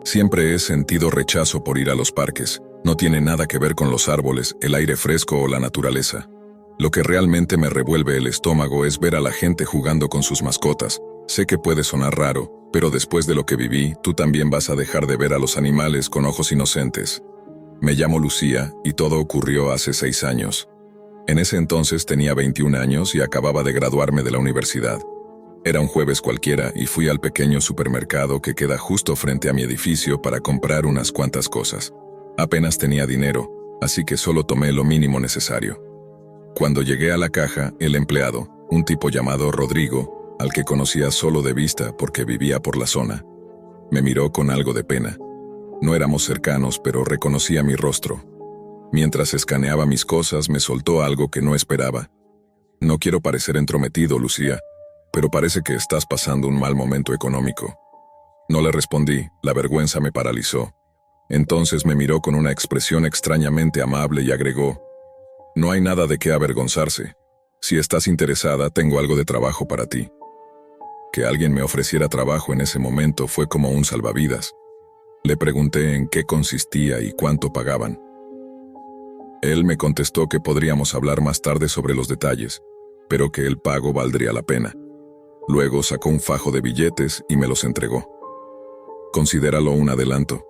Siempre he sentido rechazo por ir a los parques. No tiene nada que ver con los árboles, el aire fresco o la naturaleza. Lo que realmente me revuelve el estómago es ver a la gente jugando con sus mascotas. Sé que puede sonar raro, pero después de lo que viví, tú también vas a dejar de ver a los animales con ojos inocentes. Me llamo Lucía y todo ocurrió hace 6 años. En ese entonces tenía 21 años y acababa de graduarme de la universidad. Era un jueves cualquiera y fui al pequeño supermercado que queda justo frente a mi edificio para comprar unas cuantas cosas. Apenas tenía dinero, así que solo tomé lo mínimo necesario. Cuando llegué a la caja, el empleado, un tipo llamado Rodrigo, al que conocía solo de vista porque vivía por la zona, me miró con algo de pena. No éramos cercanos, pero reconocía mi rostro. Mientras escaneaba mis cosas, me soltó algo que no esperaba. No quiero parecer entrometido, Lucía, pero parece que estás pasando un mal momento económico. No le respondí, la vergüenza me paralizó. Entonces me miró con una expresión extrañamente amable y agregó: no hay nada de qué avergonzarse. Si estás interesada, tengo algo de trabajo para ti. Que alguien me ofreciera trabajo en ese momento fue como un salvavidas. Le pregunté en qué consistía y cuánto pagaban. Él me contestó que podríamos hablar más tarde sobre los detalles, pero que el pago valdría la pena. Luego sacó un fajo de billetes y me los entregó. Considéralo un adelanto,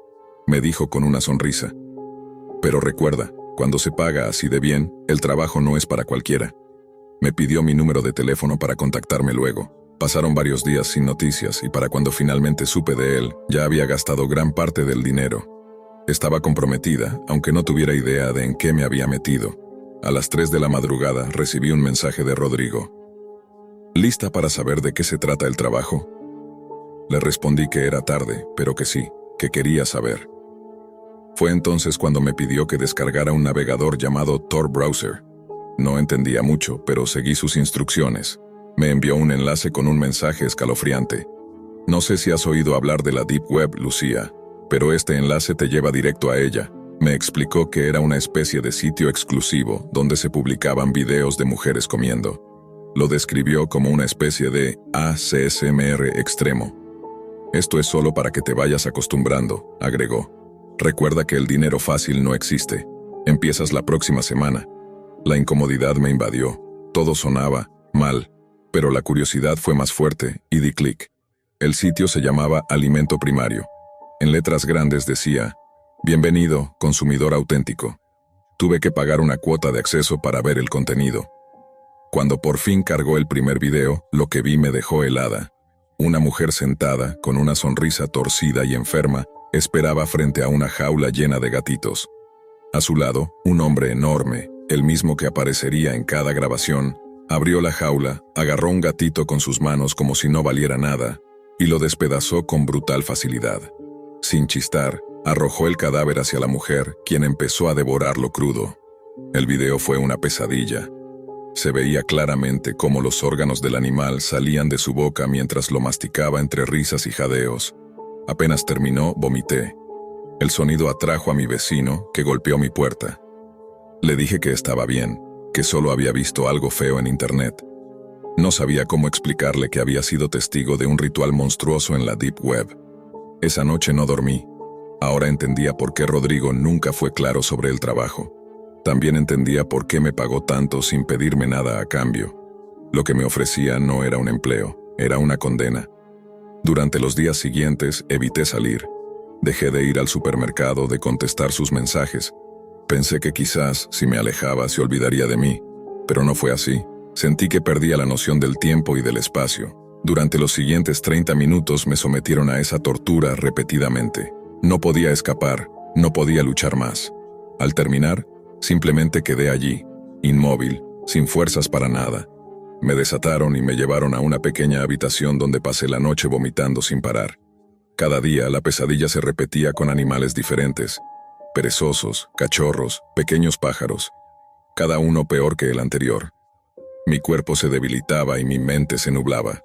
me dijo con una sonrisa. Pero recuerda, cuando se paga así de bien, el trabajo no es para cualquiera. Me pidió mi número de teléfono para contactarme luego. Pasaron varios días sin noticias y para cuando finalmente supe de él, ya había gastado gran parte del dinero. Estaba comprometida, aunque no tuviera idea de en qué me había metido. A las 3 de la madrugada recibí un mensaje de Rodrigo. ¿Lista para saber de qué se trata el trabajo? Le respondí que era tarde, pero que sí, que quería saber. Fue entonces cuando me pidió que descargara un navegador llamado Tor Browser. No entendía mucho, pero seguí sus instrucciones. Me envió un enlace con un mensaje escalofriante. No sé si has oído hablar de la Deep Web, Lucía, pero este enlace te lleva directo a ella. Me explicó que era una especie de sitio exclusivo donde se publicaban videos de mujeres comiendo. Lo describió como una especie de ASMR extremo. Esto es solo para que te vayas acostumbrando, agregó. Recuerda que el dinero fácil no existe. Empiezas la próxima semana. La incomodidad me invadió. Todo sonaba mal, pero la curiosidad fue más fuerte y di clic. El sitio se llamaba Alimento Primario. En letras grandes decía: bienvenido, consumidor auténtico. Tuve que pagar una cuota de acceso para ver el contenido. Cuando por fin cargó el primer video, lo que vi me dejó helada. Una mujer sentada, con una sonrisa torcida y enferma, esperaba frente a una jaula llena de gatitos. A su lado, un hombre enorme, el mismo que aparecería en cada grabación, abrió la jaula, agarró un gatito con sus manos como si no valiera nada, y lo despedazó con brutal facilidad. Sin chistar, arrojó el cadáver hacia la mujer, quien empezó a devorarlo crudo. El video fue una pesadilla. Se veía claramente cómo los órganos del animal salían de su boca mientras lo masticaba entre risas y jadeos. Apenas terminó, vomité. El sonido atrajo a mi vecino, que golpeó mi puerta. Le dije que estaba bien, que solo había visto algo feo en internet. No sabía cómo explicarle que había sido testigo de un ritual monstruoso en la Deep Web. Esa noche no dormí. Ahora entendía por qué Rodrigo nunca fue claro sobre el trabajo. También entendía por qué me pagó tanto sin pedirme nada a cambio. Lo que me ofrecía no era un empleo, era una condena. Durante los días siguientes evité salir. Dejé de ir al supermercado, de contestar sus mensajes. Pensé que quizás, si me alejaba, se olvidaría de mí, pero no fue así. Sentí que perdía la noción del tiempo y del espacio. Durante los siguientes 30 minutos me sometieron a esa tortura repetidamente. No podía escapar, no podía luchar más. Al terminar, simplemente quedé allí, inmóvil, sin fuerzas para nada. Me desataron y me llevaron a una pequeña habitación donde pasé la noche vomitando sin parar. Cada día la pesadilla se repetía con animales diferentes. Perezosos, cachorros, pequeños pájaros. Cada uno peor que el anterior. Mi cuerpo se debilitaba y mi mente se nublaba.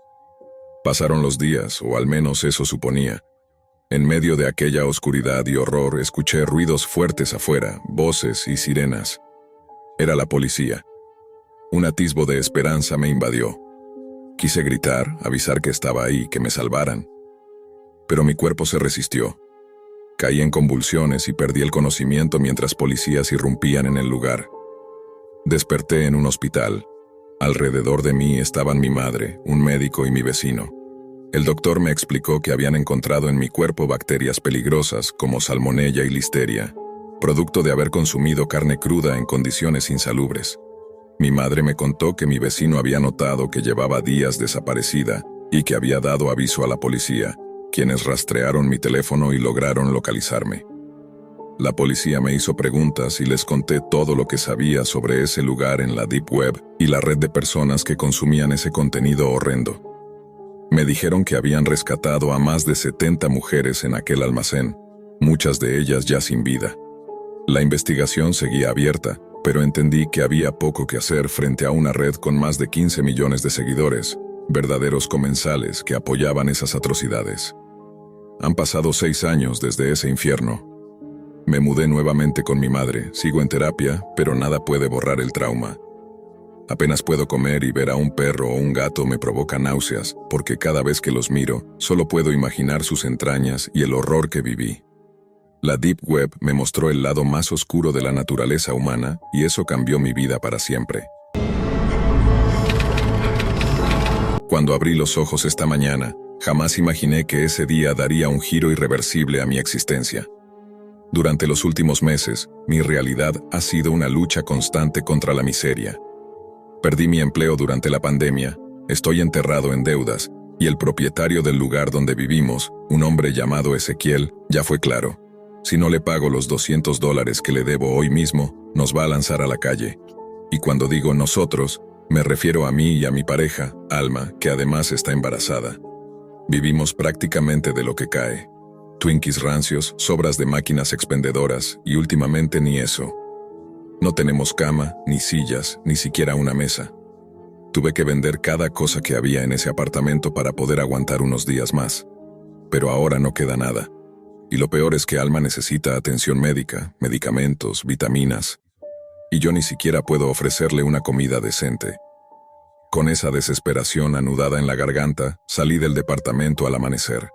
Pasaron los días, o al menos eso suponía. En medio de aquella oscuridad y horror escuché ruidos fuertes afuera, voces y sirenas. Era la policía. Un atisbo de esperanza me invadió. Quise gritar, avisar que estaba ahí, que me salvaran. Pero mi cuerpo se resistió. Caí en convulsiones y perdí el conocimiento mientras policías irrumpían en el lugar. Desperté en un hospital. Alrededor de mí estaban mi madre, un médico y mi vecino. El doctor me explicó que habían encontrado en mi cuerpo bacterias peligrosas como salmonella y listeria, producto de haber consumido carne cruda en condiciones insalubres. Mi madre me contó que mi vecino había notado que llevaba días desaparecida y que había dado aviso a la policía, quienes rastrearon mi teléfono y lograron localizarme. La policía me hizo preguntas y les conté todo lo que sabía sobre ese lugar en la Deep Web y la red de personas que consumían ese contenido horrendo. Me dijeron que habían rescatado a más de 70 mujeres en aquel almacén, muchas de ellas ya sin vida. La investigación seguía abierta, pero entendí que había poco que hacer frente a una red con más de 15 millones de seguidores, verdaderos comensales que apoyaban esas atrocidades. Han pasado 6 años desde ese infierno. Me mudé nuevamente con mi madre, sigo en terapia, pero nada puede borrar el trauma. Apenas puedo comer y ver a un perro o un gato me provoca náuseas, porque cada vez que los miro, solo puedo imaginar sus entrañas y el horror que viví. La Deep Web me mostró el lado más oscuro de la naturaleza humana y eso cambió mi vida para siempre. Cuando abrí los ojos esta mañana, jamás imaginé que ese día daría un giro irreversible a mi existencia. Durante los últimos meses, mi realidad ha sido una lucha constante contra la miseria. Perdí mi empleo durante la pandemia, estoy enterrado en deudas, y el propietario del lugar donde vivimos, un hombre llamado Ezequiel, ya fue claro. Si no le pago los $200 que le debo hoy mismo, nos va a lanzar a la calle. Y cuando digo nosotros, me refiero a mí y a mi pareja, Alma, que además está embarazada. Vivimos prácticamente de lo que cae. Twinkies rancios, sobras de máquinas expendedoras y últimamente ni eso. No tenemos cama, ni sillas, ni siquiera una mesa. Tuve que vender cada cosa que había en ese apartamento para poder aguantar unos días más. Pero ahora no queda nada. Y lo peor es que Alma necesita atención médica, medicamentos, vitaminas. Y yo ni siquiera puedo ofrecerle una comida decente. Con esa desesperación anudada en la garganta, salí del departamento al amanecer.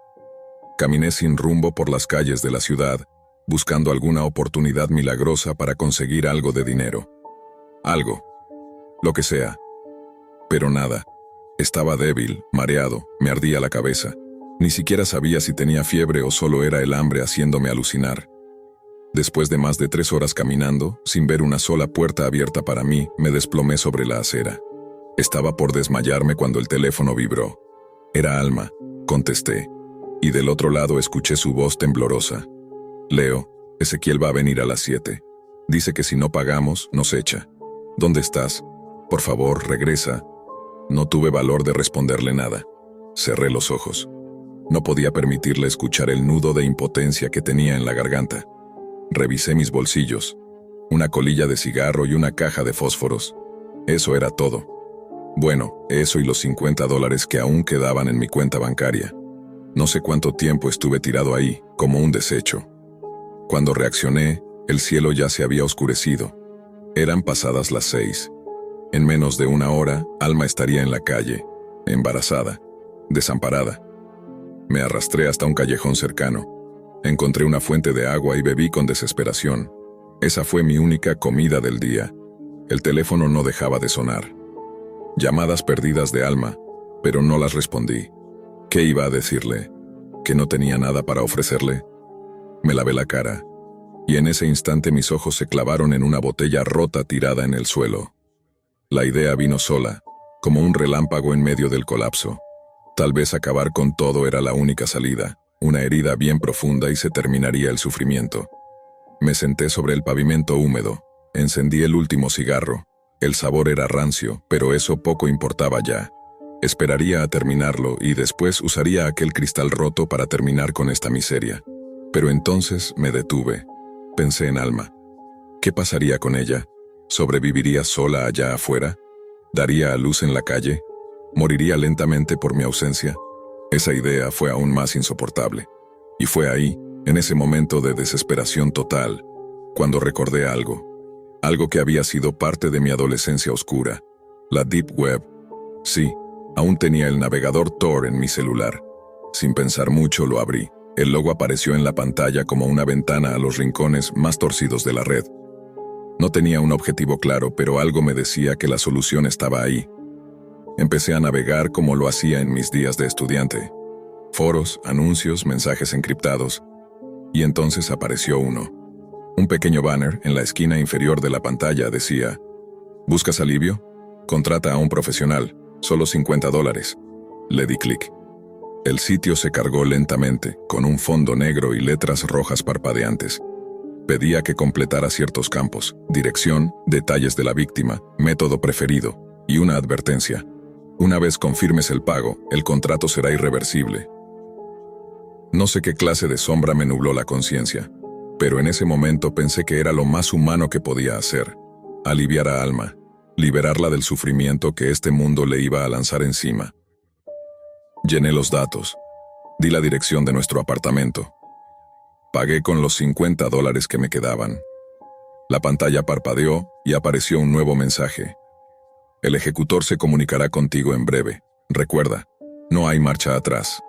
Caminé sin rumbo por las calles de la ciudad, buscando alguna oportunidad milagrosa para conseguir algo de dinero. Algo. Lo que sea. Pero nada. Estaba débil, mareado, me ardía la cabeza. Ni siquiera sabía si tenía fiebre o solo era el hambre haciéndome alucinar. Después de más de 3 horas caminando, sin ver una sola puerta abierta para mí, me desplomé sobre la acera. Estaba por desmayarme cuando el teléfono vibró. Era Alma. Contesté. Y del otro lado escuché su voz temblorosa. Leo, Ezequiel va a venir a las 7. Dice que si no pagamos, nos echa. ¿Dónde estás? Por favor, regresa. No tuve valor de responderle nada. Cerré los ojos. No podía permitirle escuchar el nudo de impotencia que tenía en la garganta. Revisé mis bolsillos. Una colilla de cigarro y una caja de fósforos. Eso era todo. Bueno, eso y los $50 que aún quedaban en mi cuenta bancaria. No sé cuánto tiempo estuve tirado ahí, como un desecho. Cuando reaccioné, el cielo ya se había oscurecido. Eran pasadas las 6. En menos de 1 hora, Alma estaría en la calle, embarazada, desamparada. Me arrastré hasta un callejón cercano. Encontré una fuente de agua y bebí con desesperación. Esa fue mi única comida del día. El teléfono no dejaba de sonar. Llamadas perdidas de Alma, pero no las respondí. ¿Qué iba a decirle? ¿Que no tenía nada para ofrecerle? Me lavé la cara, y en ese instante mis ojos se clavaron en una botella rota tirada en el suelo. La idea vino sola, como un relámpago en medio del colapso. Tal vez acabar con todo era la única salida, una herida bien profunda y se terminaría el sufrimiento. Me senté sobre el pavimento húmedo, encendí el último cigarro. El sabor era rancio, pero eso poco importaba ya. Esperaría a terminarlo y después usaría aquel cristal roto para terminar con esta miseria. Pero entonces me detuve. Pensé en Alma. ¿Qué pasaría con ella? ¿Sobreviviría sola allá afuera? ¿Daría a luz en la calle? ¿Moriría lentamente por mi ausencia? Esa idea fue aún más insoportable. Y fue ahí, en ese momento de desesperación total, cuando recordé algo. Algo que había sido parte de mi adolescencia oscura. La Deep Web. Sí. Aún tenía el navegador Tor en mi celular. Sin pensar mucho lo abrí. El logo apareció en la pantalla como una ventana a los rincones más torcidos de la red. No tenía un objetivo claro, pero algo me decía que la solución estaba ahí. Empecé a navegar como lo hacía en mis días de estudiante. Foros, anuncios, mensajes encriptados. Y entonces apareció uno. Un pequeño banner en la esquina inferior de la pantalla decía: ¿buscas alivio? Contrata a un profesional, solo $50. Le di clic. El sitio se cargó lentamente, con un fondo negro y letras rojas parpadeantes. Pedía que completara ciertos campos: dirección, detalles de la víctima, método preferido, y una advertencia. Una vez confirmes el pago, el contrato será irreversible. No sé qué clase de sombra me nubló la conciencia, pero en ese momento pensé que era lo más humano que podía hacer: aliviar a Alma, liberarla del sufrimiento que este mundo le iba a lanzar encima. Llené los datos, di la dirección de nuestro apartamento. Pagué con los $50 que me quedaban. La pantalla parpadeó y apareció un nuevo mensaje. El ejecutor se comunicará contigo en breve. Recuerda, no hay marcha atrás.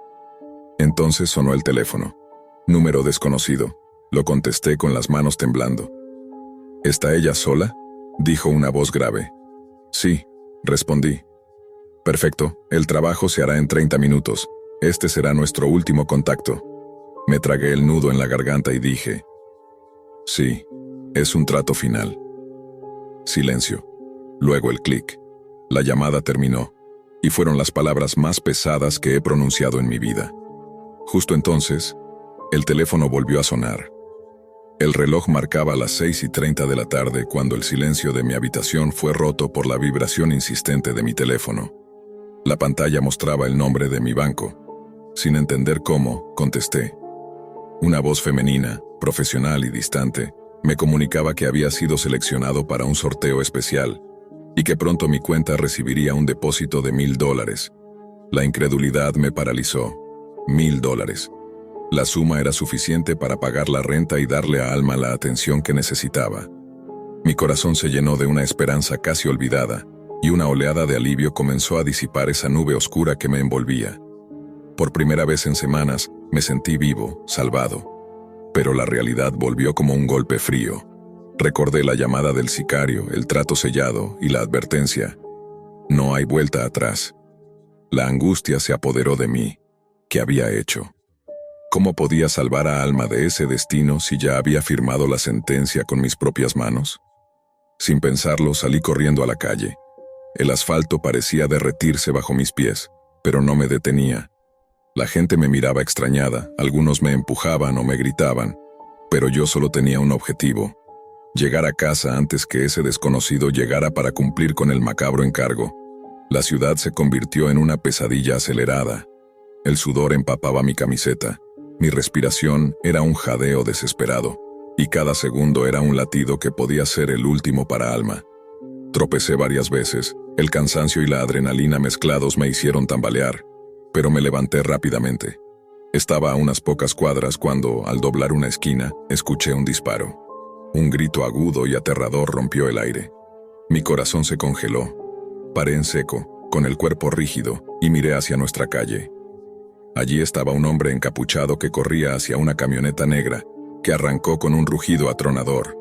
Entonces sonó el teléfono. Número desconocido. Lo contesté con las manos temblando. ¿Está ella sola?, dijo una voz grave. Sí, respondí. Perfecto, el trabajo se hará en 30 minutos. Este será nuestro último contacto. Me tragué el nudo en la garganta y dije: sí, es un trato final. Silencio. Luego el clic. La llamada terminó, y fueron las palabras más pesadas que he pronunciado en mi vida. Justo entonces, el teléfono volvió a sonar. El reloj marcaba las 6:30 de la tarde cuando el silencio de mi habitación fue roto por la vibración insistente de mi teléfono. La pantalla mostraba el nombre de mi banco. Sin entender cómo, contesté. Una voz femenina, profesional y distante, me comunicaba que había sido seleccionado para un sorteo especial y que pronto mi cuenta recibiría un depósito de $1000. La incredulidad me paralizó. $1000. La suma era suficiente para pagar la renta y darle a Alma la atención que necesitaba. Mi corazón se llenó de una esperanza casi olvidada, y una oleada de alivio comenzó a disipar esa nube oscura que me envolvía. Por primera vez en semanas, me sentí vivo, salvado. Pero la realidad volvió como un golpe frío. Recordé la llamada del sicario, el trato sellado y la advertencia: no hay vuelta atrás. La angustia se apoderó de mí. ¿Qué había hecho? ¿Cómo podía salvar a Alma de ese destino si ya había firmado la sentencia con mis propias manos? Sin pensarlo, salí corriendo a la calle. El asfalto parecía derretirse bajo mis pies, pero no me detenía. La gente me miraba extrañada, algunos me empujaban o me gritaban, pero yo solo tenía un objetivo: llegar a casa antes que ese desconocido llegara para cumplir con el macabro encargo. La ciudad se convirtió en una pesadilla acelerada. El sudor empapaba mi camiseta. Mi respiración era un jadeo desesperado, y cada segundo era un latido que podía ser el último para Alma. Tropecé varias veces, el cansancio y la adrenalina mezclados me hicieron tambalear, pero me levanté rápidamente. Estaba a unas pocas cuadras cuando, al doblar una esquina, escuché un disparo. Un grito agudo y aterrador rompió el aire. Mi corazón se congeló. Paré en seco, con el cuerpo rígido, y miré hacia nuestra calle. Allí estaba un hombre encapuchado que corría hacia una camioneta negra, que arrancó con un rugido atronador.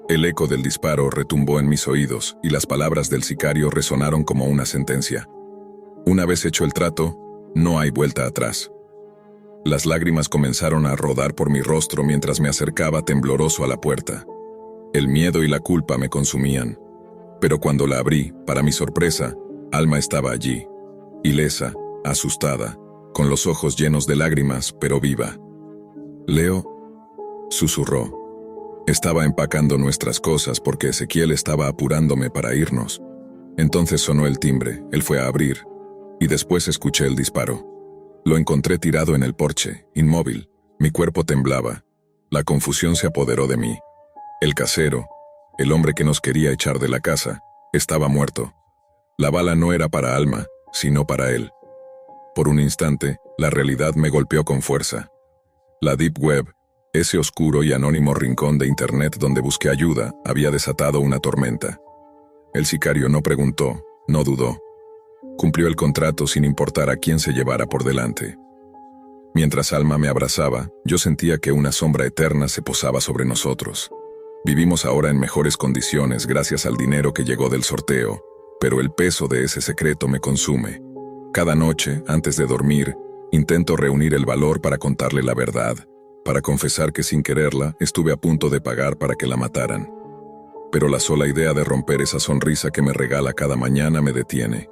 El eco del disparo retumbó en mis oídos y las palabras del sicario resonaron como una sentencia. Una vez hecho el trato, no hay vuelta atrás. Las lágrimas comenzaron a rodar por mi rostro mientras me acercaba tembloroso a la puerta. El miedo y la culpa me consumían. Pero cuando la abrí, para mi sorpresa, Alma estaba allí, ilesa, asustada, con los ojos llenos de lágrimas, pero viva. «Leo», susurró. Estaba empacando nuestras cosas porque Ezequiel estaba apurándome para irnos. Entonces sonó el timbre, él fue a abrir, y después escuché el disparo. Lo encontré tirado en el porche, inmóvil. Mi cuerpo temblaba. La confusión se apoderó de mí. El casero, el hombre que nos quería echar de la casa, estaba muerto. La bala no era para Alma, sino para él. Por un instante, la realidad me golpeó con fuerza. La Deep Web, ese oscuro y anónimo rincón de Internet donde busqué ayuda, había desatado una tormenta. El sicario no preguntó, no dudó. Cumplió el contrato sin importar a quién se llevara por delante. Mientras Alma me abrazaba, yo sentía que una sombra eterna se posaba sobre nosotros. Vivimos ahora en mejores condiciones gracias al dinero que llegó del sorteo, pero el peso de ese secreto me consume. Cada noche, antes de dormir, intento reunir el valor para contarle la verdad, para confesar que sin quererla estuve a punto de pagar para que la mataran. Pero la sola idea de romper esa sonrisa que me regala cada mañana me detiene.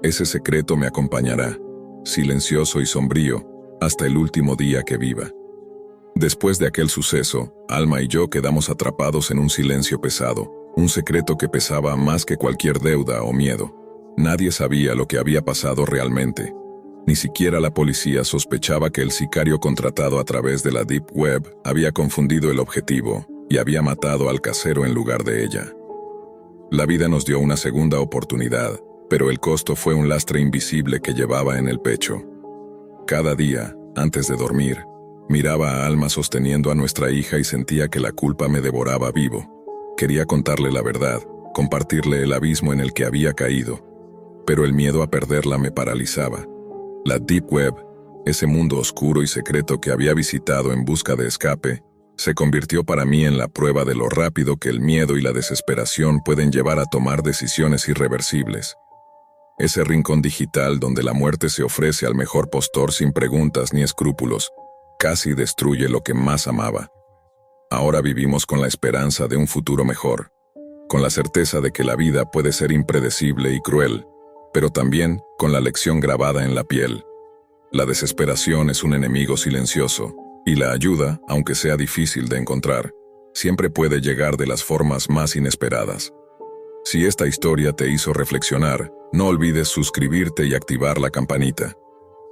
Ese secreto me acompañará, silencioso y sombrío, hasta el último día que viva. Después de aquel suceso, Alma y yo quedamos atrapados en un silencio pesado, un secreto que pesaba más que cualquier deuda o miedo. Nadie sabía lo que había pasado realmente. Ni siquiera la policía sospechaba que el sicario contratado a través de la Deep Web había confundido el objetivo y había matado al casero en lugar de ella. La vida nos dio una segunda oportunidad, pero el costo fue un lastre invisible que llevaba en el pecho. Cada día, antes de dormir, miraba a Alma sosteniendo a nuestra hija y sentía que la culpa me devoraba vivo. Quería contarle la verdad, compartirle el abismo en el que había caído, pero el miedo a perderla me paralizaba. La Deep Web, ese mundo oscuro y secreto que había visitado en busca de escape, se convirtió para mí en la prueba de lo rápido que el miedo y la desesperación pueden llevar a tomar decisiones irreversibles. Ese rincón digital donde la muerte se ofrece al mejor postor sin preguntas ni escrúpulos, casi destruye lo que más amaba. Ahora vivimos con la esperanza de un futuro mejor, con la certeza de que la vida puede ser impredecible y cruel, pero también con la lección grabada en la piel. La desesperación es un enemigo silencioso, y la ayuda, aunque sea difícil de encontrar, siempre puede llegar de las formas más inesperadas. Si esta historia te hizo reflexionar, no olvides suscribirte y activar la campanita.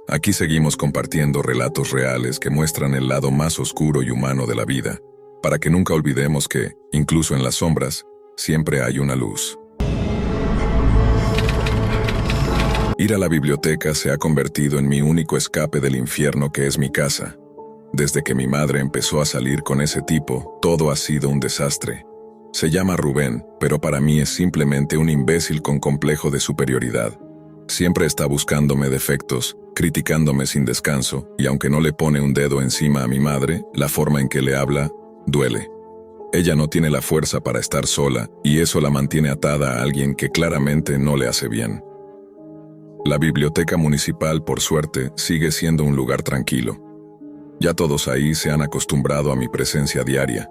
Aquí seguimos compartiendo relatos reales que muestran el lado más oscuro y humano de la vida, para que nunca olvidemos que, incluso en las sombras, siempre hay una luz. Ir a la biblioteca se ha convertido en mi único escape del infierno que es mi casa. Desde que mi madre empezó a salir con ese tipo, todo ha sido un desastre. Se llama Rubén, pero para mí es simplemente un imbécil con complejo de superioridad. Siempre está buscándome defectos, criticándome sin descanso, y aunque no le pone un dedo encima a mi madre, la forma en que le habla, duele. Ella no tiene la fuerza para estar sola, y eso la mantiene atada a alguien que claramente no le hace bien. La biblioteca municipal, por suerte, sigue siendo un lugar tranquilo. Ya todos ahí se han acostumbrado a mi presencia diaria.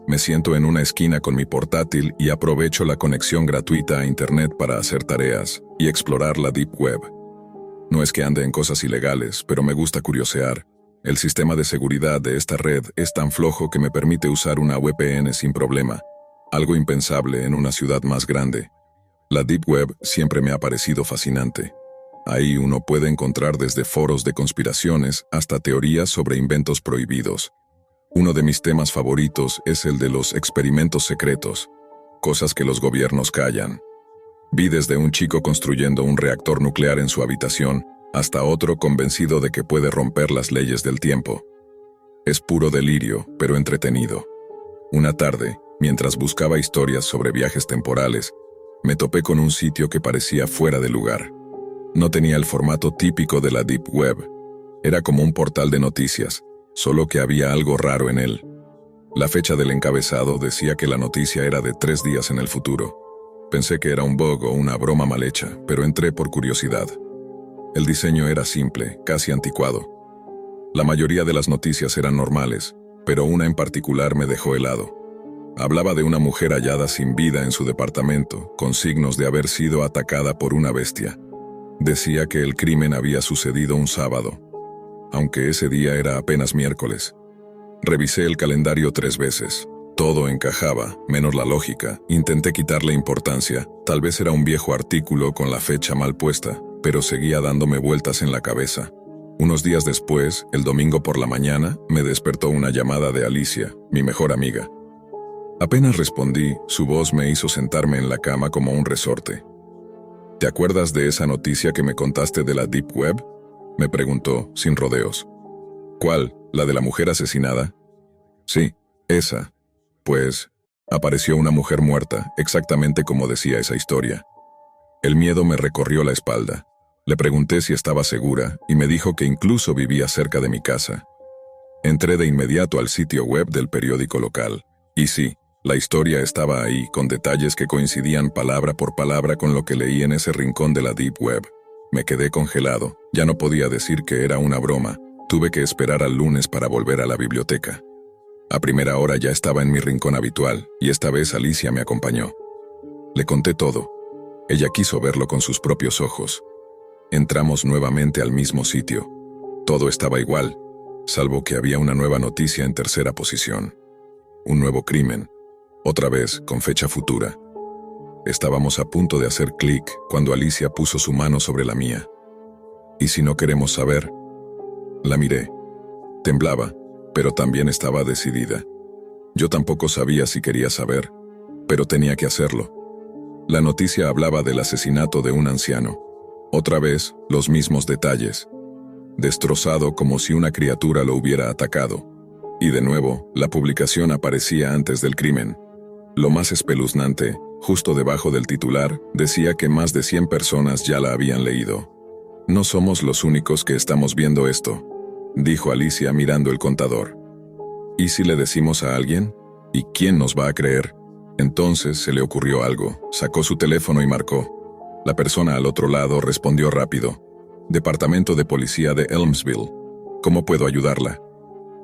Me siento en una esquina con mi portátil y aprovecho la conexión gratuita a Internet para hacer tareas y explorar la Deep Web. No es que ande en cosas ilegales, pero me gusta curiosear. El sistema de seguridad de esta red es tan flojo que me permite usar una VPN sin problema, algo impensable en una ciudad más grande. La Deep Web siempre me ha parecido fascinante. Ahí uno puede encontrar desde foros de conspiraciones hasta teorías sobre inventos prohibidos. Uno de mis temas favoritos es el de los experimentos secretos, cosas que los gobiernos callan. Vi desde un chico construyendo un reactor nuclear en su habitación, hasta otro convencido de que puede romper las leyes del tiempo. Es puro delirio, pero entretenido. Una tarde, mientras buscaba historias sobre viajes temporales, me topé con un sitio que parecía fuera de lugar. No tenía el formato típico de la Deep Web. Era como un portal de noticias, solo que había algo raro en él. La fecha del encabezado decía que la noticia era de 3 días en el futuro. Pensé que era un bug o una broma mal hecha, pero entré por curiosidad. El diseño era simple, casi anticuado. La mayoría de las noticias eran normales, pero una en particular me dejó helado. Hablaba de una mujer hallada sin vida en su departamento, con signos de haber sido atacada por una bestia. Decía que el crimen había sucedido un sábado, aunque ese día era apenas miércoles. Revisé el calendario 3 veces. Todo encajaba, menos la lógica. Intenté quitarle importancia. Tal vez era un viejo artículo con la fecha mal puesta, pero seguía dándome vueltas en la cabeza. Unos días después, el domingo por la mañana, me despertó una llamada de Alicia, mi mejor amiga. Apenas respondí, su voz me hizo sentarme en la cama como un resorte. ¿Te acuerdas de esa noticia que me contaste de la Deep Web?, me preguntó, sin rodeos. ¿Cuál? ¿La de la mujer asesinada? Sí, esa. Pues, apareció una mujer muerta, exactamente como decía esa historia. El miedo me recorrió la espalda. Le pregunté si estaba segura y me dijo que incluso vivía cerca de mi casa. Entré de inmediato al sitio web del periódico local. Y sí, la historia estaba ahí, con detalles que coincidían palabra por palabra con lo que leí en ese rincón de la Deep Web. Me quedé congelado. Ya no podía decir que era una broma. Tuve que esperar al lunes para volver a la biblioteca. A primera hora ya estaba en mi rincón habitual, y esta vez Alicia me acompañó. Le conté todo. Ella quiso verlo con sus propios ojos. Entramos nuevamente al mismo sitio. Todo estaba igual, salvo que había una nueva noticia en tercera posición. Un nuevo crimen, otra vez con fecha futura. Estábamos a punto de hacer clic cuando Alicia puso su mano sobre la mía. ¿Y si no queremos saber? La miré. Temblaba, pero también estaba decidida. Yo tampoco sabía si quería saber, pero tenía que hacerlo. La noticia hablaba del asesinato de un anciano. Otra vez, los mismos detalles. Destrozado como si una criatura lo hubiera atacado. Y de nuevo, la publicación aparecía antes del crimen. Lo más espeluznante, justo debajo del titular, decía que más de 100 personas ya la habían leído. No somos los únicos que estamos viendo esto, dijo Alicia mirando el contador. ¿Y si le decimos a alguien? ¿Y quién nos va a creer? Entonces se le ocurrió algo, sacó su teléfono y marcó. La persona al otro lado respondió rápido. Departamento de Policía de Elmsville. ¿Cómo puedo ayudarla?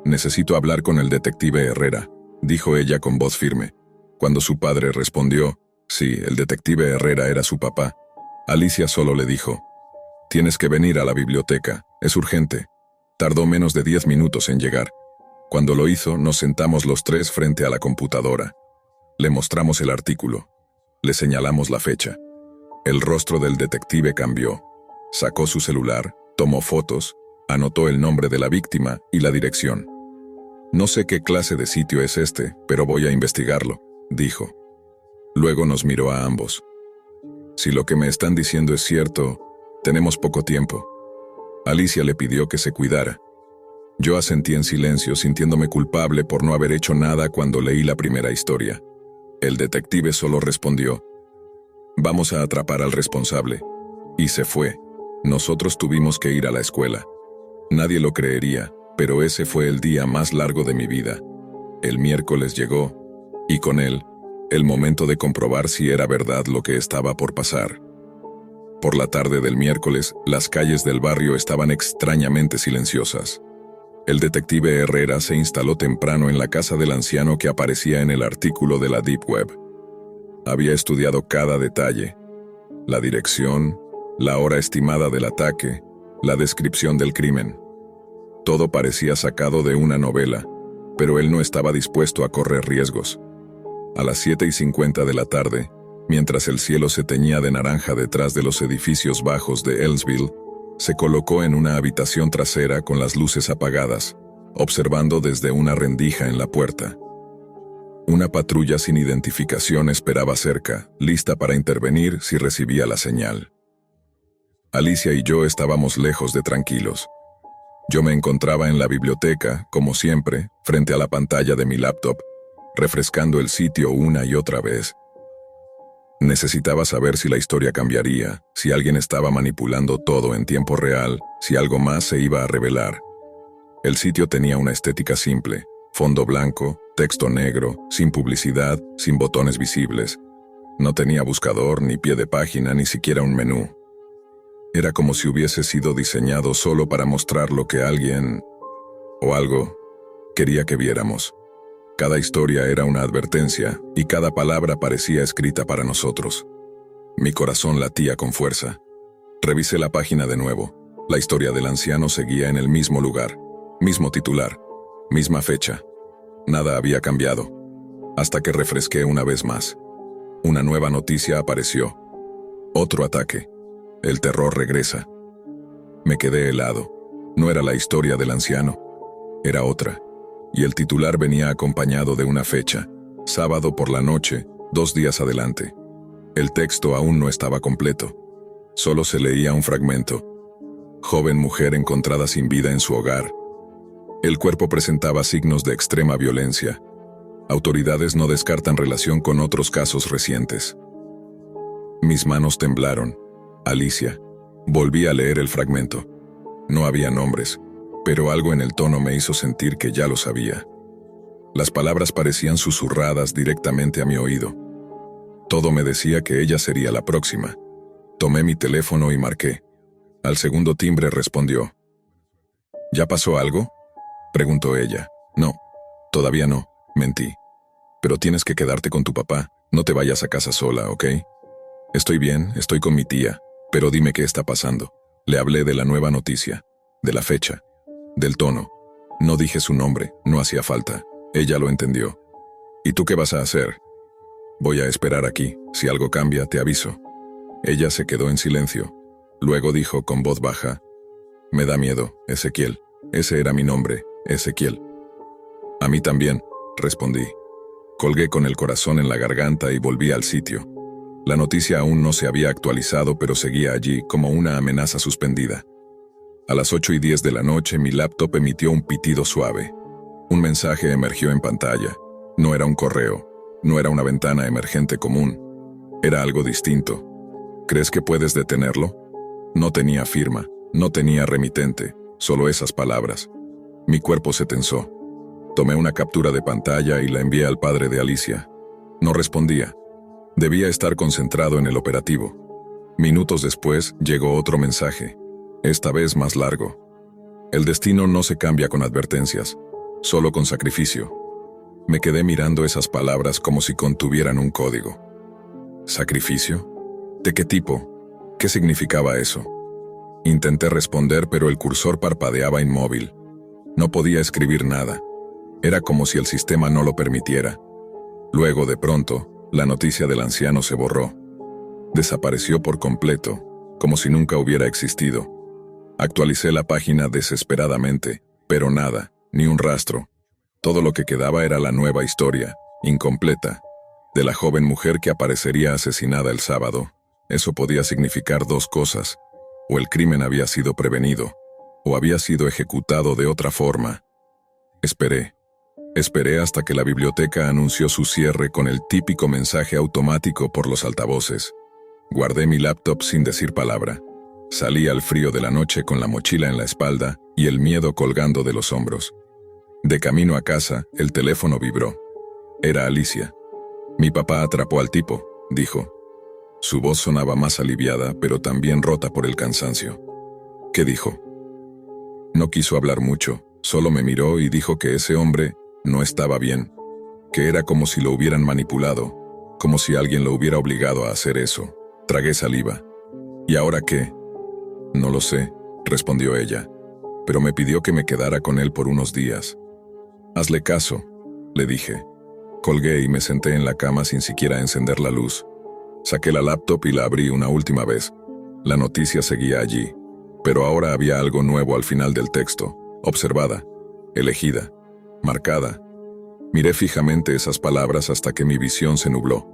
Necesito hablar con el detective Herrera, dijo ella con voz firme. Cuando su padre respondió, sí, el detective Herrera era su papá, Alicia solo le dijo, tienes que venir a la biblioteca, es urgente. Tardó menos de 10 minutos en llegar. Cuando lo hizo, nos sentamos los tres frente a la computadora. Le mostramos el artículo. Le señalamos la fecha. El rostro del detective cambió. Sacó su celular, tomó fotos, anotó el nombre de la víctima y la dirección. No sé qué clase de sitio es este, pero voy a investigarlo, dijo. Luego nos miró a ambos. Si lo que me están diciendo es cierto, tenemos poco tiempo. Alicia le pidió que se cuidara. Yo asentí en silencio, sintiéndome culpable por no haber hecho nada cuando leí la primera historia. El detective solo respondió, vamos a atrapar al responsable. Y se fue. Nosotros tuvimos que ir a la escuela. Nadie lo creería, pero ese fue el día más largo de mi vida. El miércoles llegó, y con él, el momento de comprobar si era verdad lo que estaba por pasar. Por la tarde del miércoles, las calles del barrio estaban extrañamente silenciosas. El detective Herrera se instaló temprano en la casa del anciano que aparecía en el artículo de la Deep Web. Había estudiado cada detalle: la dirección, la hora estimada del ataque, la descripción del crimen. Todo parecía sacado de una novela, pero él no estaba dispuesto a correr riesgos. A las 7:50 de la tarde, mientras el cielo se teñía de naranja detrás de los edificios bajos de Elmsville, se colocó en una habitación trasera con las luces apagadas, observando desde una rendija en la puerta. Una patrulla sin identificación esperaba cerca, lista para intervenir si recibía la señal. Alicia y yo estábamos lejos de tranquilos. Yo me encontraba en la biblioteca, como siempre, frente a la pantalla de mi laptop, refrescando el sitio una y otra vez. Necesitaba saber si la historia cambiaría, si alguien estaba manipulando todo en tiempo real, si algo más se iba a revelar. El sitio tenía una estética simple: fondo blanco, texto negro, sin publicidad, sin botones visibles. No tenía buscador, ni pie de página, ni siquiera un menú. Era como si hubiese sido diseñado solo para mostrar lo que alguien, o algo, quería que viéramos. Cada historia era una advertencia, y cada palabra parecía escrita para nosotros. Mi corazón latía con fuerza. Revisé la página de nuevo. La historia del anciano seguía en el mismo lugar, mismo titular, misma fecha. Nada había cambiado, hasta que refresqué una vez más. Una nueva noticia apareció. Otro ataque. El terror regresa. Me quedé helado. No era la historia del anciano. Era otra. Y el titular venía acompañado de una fecha: sábado por la noche, 2 días adelante. El texto aún no estaba completo. Solo se leía un fragmento. Joven mujer encontrada sin vida en su hogar. El cuerpo presentaba signos de extrema violencia. Autoridades no descartan relación con otros casos recientes. Mis manos temblaron. Alicia, Volví a leer el fragmento. No había nombres, pero algo en el tono me hizo sentir que ya lo sabía. Las palabras parecían susurradas directamente a mi oído. Todo me decía que ella sería la próxima. Tomé mi teléfono y marqué. Al segundo timbre respondió. ¿Ya pasó algo?, preguntó ella. No, todavía no, mentí. Pero tienes que quedarte con tu papá, no te vayas a casa sola, ¿ok? Estoy bien, estoy con mi tía, pero dime qué está pasando. Le hablé de la nueva noticia, de la fecha, del tono. No dije su nombre, no hacía falta. Ella lo entendió. ¿Y tú qué vas a hacer? Voy a esperar aquí, si algo cambia, te aviso. Ella se quedó en silencio. Luego dijo con voz baja, me da miedo, Ezequiel. Ese era mi nombre, Ezequiel. A mí también, respondí. Colgué con el corazón en la garganta y volví al sitio. La noticia aún no se había actualizado, pero seguía allí como una amenaza suspendida. A las 8:10 de la noche, mi laptop emitió un pitido suave. Un mensaje emergió en pantalla. No era un correo, no era una ventana emergente común. Era algo distinto. ¿Crees que puedes detenerlo? No tenía firma, no tenía remitente, solo esas palabras. Mi cuerpo se tensó. Tomé una captura de pantalla y la envié al padre de Alicia. No respondía. Debía estar concentrado en el operativo. Minutos después llegó otro mensaje, esta vez más largo. El destino no se cambia con advertencias, solo con sacrificio. Me quedé mirando esas palabras como si contuvieran un código. ¿Sacrificio? ¿De qué tipo? ¿Qué significaba eso? Intenté responder, pero el cursor parpadeaba inmóvil. No podía escribir nada. Era como si el sistema no lo permitiera. Luego, de pronto, la noticia del anciano se borró. Desapareció por completo, como si nunca hubiera existido. Actualicé la página desesperadamente, pero nada, ni un rastro. Todo lo que quedaba era la nueva historia, incompleta, de la joven mujer que aparecería asesinada el sábado. Eso podía significar dos cosas. O el crimen había sido prevenido, o había sido ejecutado de otra forma. Esperé hasta que la biblioteca anunció su cierre con el típico mensaje automático por los altavoces. Guardé mi laptop sin decir palabra. Salí al frío de la noche con la mochila en la espalda y el miedo colgando de los hombros. De camino a casa, el teléfono vibró. Era Alicia. Mi papá atrapó al tipo, dijo. Su voz sonaba más aliviada, pero también rota por el cansancio. ¿Qué dijo? No quiso hablar mucho, solo me miró y dijo que ese hombre no estaba bien, que era como si lo hubieran manipulado, como si alguien lo hubiera obligado a hacer eso. Tragué saliva. ¿Y ahora qué? No lo sé, respondió ella, pero me pidió que me quedara con él por unos días. Hazle caso, le dije. Colgué y me senté en la cama sin siquiera encender la luz. Saqué la laptop y la abrí una última vez. La noticia seguía allí, pero ahora había algo nuevo al final del texto. Observada, elegida, marcada. Miré fijamente esas palabras hasta que mi visión se nubló.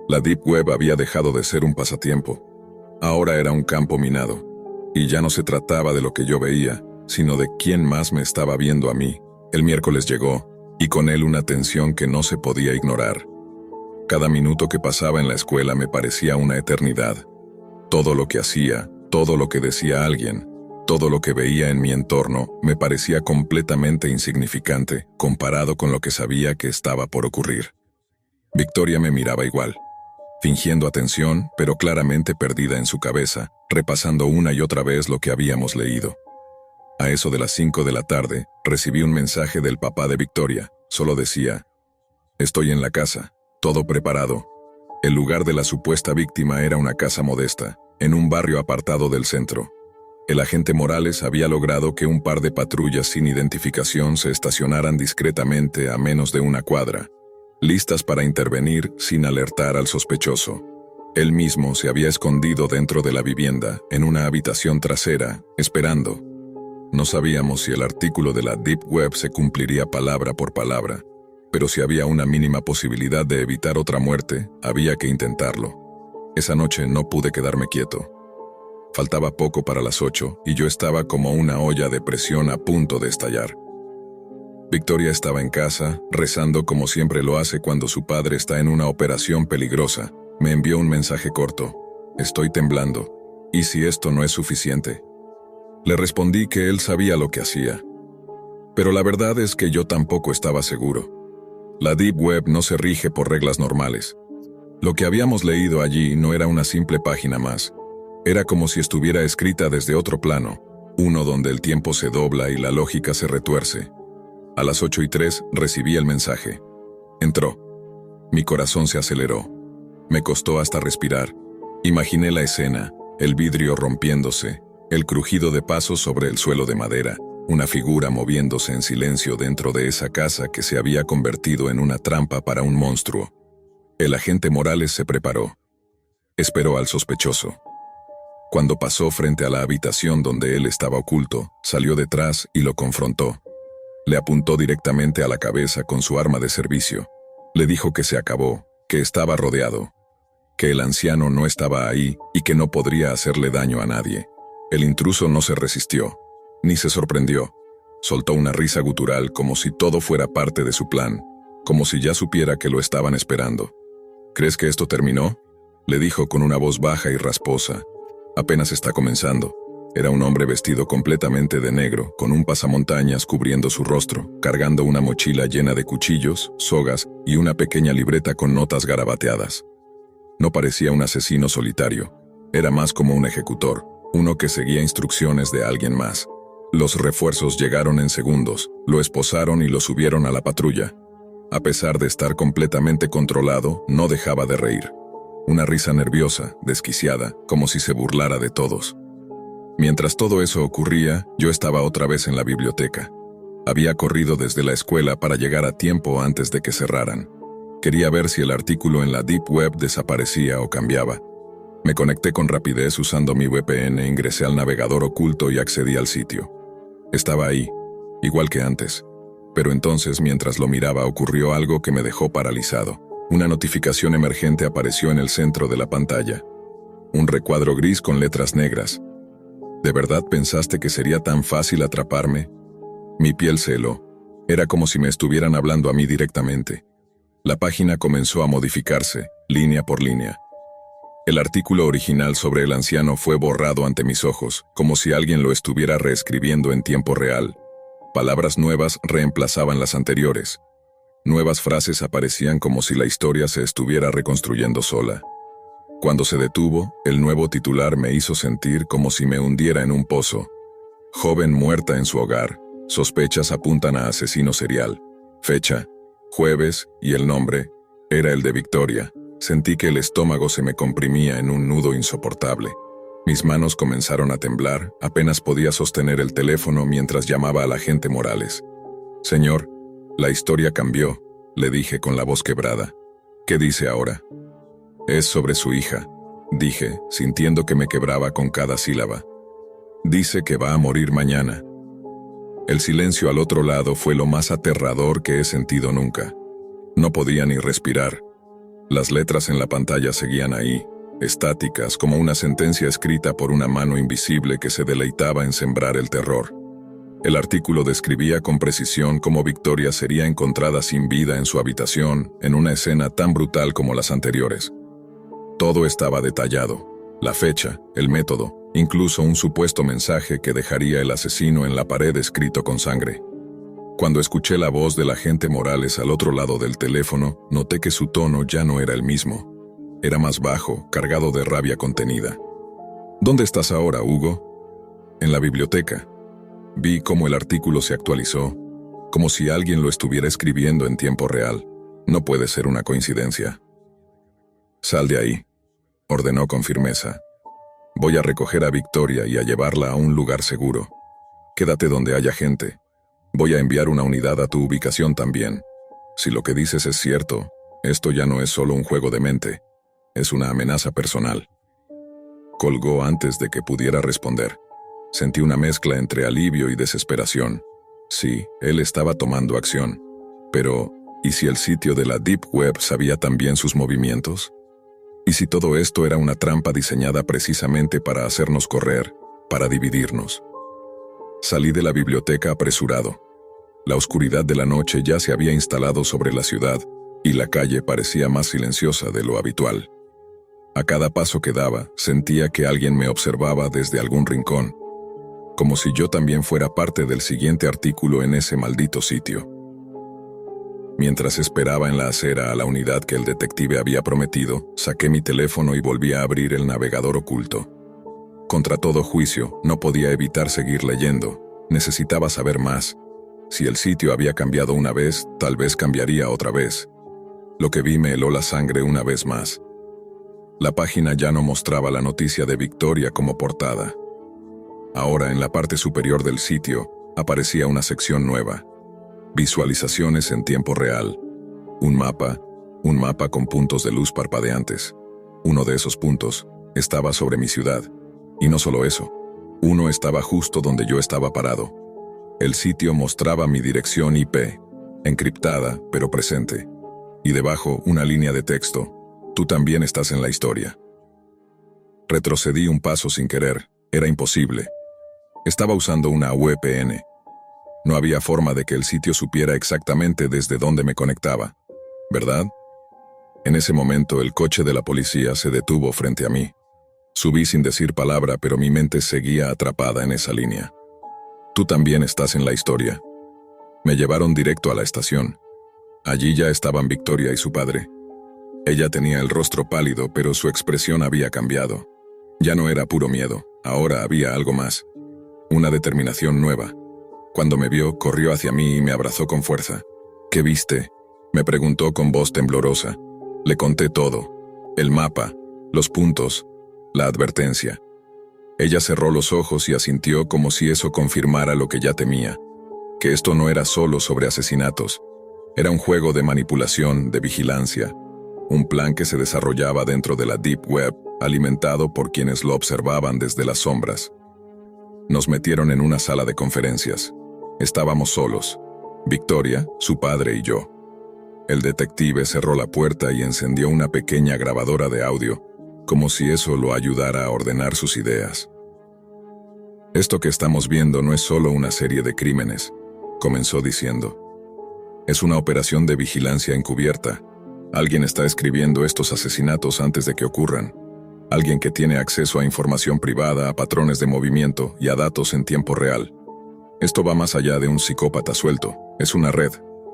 La Deep Web había dejado de ser un pasatiempo. Ahora era un campo minado. Y ya no se trataba de lo que yo veía, sino de quién más me estaba viendo a mí. El miércoles llegó, y con él una tensión que no se podía ignorar. Cada minuto que pasaba en la escuela me parecía una eternidad. Todo lo que hacía, todo lo que decía alguien, todo lo que veía en mi entorno me parecía completamente insignificante comparado con lo que sabía que estaba por ocurrir. Victoria me miraba igual, fingiendo atención, pero claramente perdida en su cabeza, repasando una y otra vez lo que habíamos leído. A eso de las 5 de la tarde, recibí un mensaje del papá de Victoria. Solo decía, estoy en la casa, todo preparado. El lugar de la supuesta víctima era una casa modesta, en un barrio apartado del centro. El agente Morales había logrado que un par de patrullas sin identificación se estacionaran discretamente a menos de una cuadra, listas para intervenir sin alertar al sospechoso. Él mismo se había escondido dentro de la vivienda, en una habitación trasera, esperando. No sabíamos si el artículo de la Deep Web se cumpliría palabra por palabra, pero si había una mínima posibilidad de evitar otra muerte, había que intentarlo. Esa noche no pude quedarme quieto. Faltaba poco para las 8 y yo estaba como una olla de presión a punto de estallar. Victoria estaba en casa, rezando como siempre lo hace cuando su padre está en una operación peligrosa. Me envió un mensaje corto. Estoy temblando. ¿Y si esto no es suficiente? Le respondí que él sabía lo que hacía. Pero la verdad es que yo tampoco estaba seguro. La Deep Web no se rige por reglas normales. Lo que habíamos leído allí no era una simple página más. Era como si estuviera escrita desde otro plano, uno donde el tiempo se dobla y la lógica se retuerce. A las 8:03 recibí el mensaje. Entró. Mi corazón se aceleró. Me costó hasta respirar. Imaginé la escena, el vidrio rompiéndose, el crujido de pasos sobre el suelo de madera, una figura moviéndose en silencio dentro de esa casa que se había convertido en una trampa para un monstruo. El agente Morales se preparó. Esperó al sospechoso. Cuando pasó frente a la habitación donde él estaba oculto, salió detrás y lo confrontó. Le apuntó directamente a la cabeza con su arma de servicio. Le dijo que se acabó, que estaba rodeado, que el anciano no estaba ahí y que no podría hacerle daño a nadie. El intruso no se resistió, ni se sorprendió. Soltó una risa gutural como si todo fuera parte de su plan, como si ya supiera que lo estaban esperando. ¿Crees que esto terminó?, le dijo con una voz baja y rasposa. Apenas está comenzando. Era un hombre vestido completamente de negro, con un pasamontañas cubriendo su rostro, cargando una mochila llena de cuchillos, sogas y una pequeña libreta con notas garabateadas. No parecía un asesino solitario. Era más como un ejecutor, uno que seguía instrucciones de alguien más. Los refuerzos llegaron en segundos, lo esposaron y lo subieron a la patrulla. A pesar de estar completamente controlado, no dejaba de reír. Una risa nerviosa, desquiciada, como si se burlara de todos. Mientras todo eso ocurría, yo estaba otra vez en la biblioteca. Había corrido desde la escuela para llegar a tiempo antes de que cerraran. Quería ver si el artículo en la Deep Web desaparecía o cambiaba. Me conecté con rapidez usando mi VPN, ingresé al navegador oculto y accedí al sitio. Estaba ahí, igual que antes. Pero entonces, mientras lo miraba, ocurrió algo que me dejó paralizado. Una notificación emergente apareció en el centro de la pantalla. Un recuadro gris con letras negras. ¿De verdad pensaste que sería tan fácil atraparme? Mi piel se heló. Era como si me estuvieran hablando a mí directamente. La página comenzó a modificarse, línea por línea. El artículo original sobre el anciano fue borrado ante mis ojos, como si alguien lo estuviera reescribiendo en tiempo real. Palabras nuevas reemplazaban las anteriores. Nuevas frases aparecían como si la historia se estuviera reconstruyendo sola. Cuando se detuvo, el nuevo titular me hizo sentir como si me hundiera en un pozo. Joven muerta en su hogar. Sospechas apuntan a asesino serial. Fecha, jueves, y el nombre era el de Victoria. Sentí que el estómago se me comprimía en un nudo insoportable. Mis manos comenzaron a temblar, apenas podía sostener el teléfono mientras llamaba al agente Morales. Señor, la historia cambió, le dije con la voz quebrada. ¿Qué dice ahora? Es sobre su hija, dije, sintiendo que me quebraba con cada sílaba. Dice que va a morir mañana. El silencio al otro lado fue lo más aterrador que he sentido nunca. No podía ni respirar. Las letras en la pantalla seguían ahí, estáticas, como una sentencia escrita por una mano invisible que se deleitaba en sembrar el terror. El artículo describía con precisión cómo Victoria sería encontrada sin vida en su habitación, en una escena tan brutal como las anteriores. Todo estaba detallado: la fecha, el método, incluso un supuesto mensaje que dejaría el asesino en la pared escrito con sangre. Cuando escuché la voz del agente Morales al otro lado del teléfono, noté que su tono ya no era el mismo. Era más bajo, cargado de rabia contenida. ¿Dónde estás ahora, Hugo? En la biblioteca. Vi cómo el artículo se actualizó, como si alguien lo estuviera escribiendo en tiempo real. No puede ser una coincidencia. Sal de ahí, ordenó con firmeza. Voy a recoger a Victoria y a llevarla a un lugar seguro. Quédate donde haya gente. Voy a enviar una unidad a tu ubicación también. Si lo que dices es cierto, esto ya no es solo un juego de mente, es una amenaza personal. Colgó antes de que pudiera responder. Sentí una mezcla entre alivio y desesperación. Sí, él estaba tomando acción. Pero, ¿y si el sitio de la Deep Web sabía también sus movimientos? ¿Y si todo esto era una trampa diseñada precisamente para hacernos correr, para dividirnos? Salí de la biblioteca apresurado. La oscuridad de la noche ya se había instalado sobre la ciudad, y la calle parecía más silenciosa de lo habitual. A cada paso que daba, sentía que alguien me observaba desde algún rincón, como si yo también fuera parte del siguiente artículo en ese maldito sitio. Mientras esperaba en la acera a la unidad que el detective había prometido, saqué mi teléfono y volví a abrir el navegador oculto. Contra todo juicio, no podía evitar seguir leyendo. Necesitaba saber más. Si el sitio había cambiado una vez, tal vez cambiaría otra vez. Lo que vi me heló la sangre una vez más. La página ya no mostraba la noticia de Victoria como portada. Ahora, en la parte superior del sitio, aparecía una sección nueva. Visualizaciones en tiempo real. Un mapa con puntos de luz parpadeantes. Uno de esos puntos estaba sobre mi ciudad. Y no solo eso, uno estaba justo donde yo estaba parado. El sitio mostraba mi dirección IP, encriptada pero presente. Y debajo una línea de texto: tú también estás en la historia. Retrocedí un paso sin querer. Era imposible. Estaba usando una VPN. No había forma de que el sitio supiera exactamente desde dónde me conectaba, ¿verdad? En ese momento el coche de la policía se detuvo frente a mí. Subí sin decir palabra, pero mi mente seguía atrapada en esa línea. Tú también estás en la historia. Me llevaron directo a la estación. Allí ya estaban Victoria y su padre. Ella tenía el rostro pálido, pero su expresión había cambiado. Ya no era puro miedo, ahora había algo más. Una determinación nueva. Cuando me vio, corrió hacia mí y me abrazó con fuerza. ¿Qué viste?, me preguntó con voz temblorosa. Le conté todo. El mapa, los puntos, la advertencia. Ella cerró los ojos y asintió como si eso confirmara lo que ya temía. Que esto no era solo sobre asesinatos. Era un juego de manipulación, de vigilancia. Un plan que se desarrollaba dentro de la Deep Web, alimentado por quienes lo observaban desde las sombras. Nos metieron en una sala de conferencias. Estábamos solos. Victoria, su padre y yo. El detective cerró la puerta y encendió una pequeña grabadora de audio, como si eso lo ayudara a ordenar sus ideas. Esto que estamos viendo no es solo una serie de crímenes, comenzó diciendo. Es una operación de vigilancia encubierta. Alguien está escribiendo estos asesinatos antes de que ocurran. Alguien que tiene acceso a información privada, a patrones de movimiento y a datos en tiempo real. Esto va más allá de un psicópata suelto. Es una red,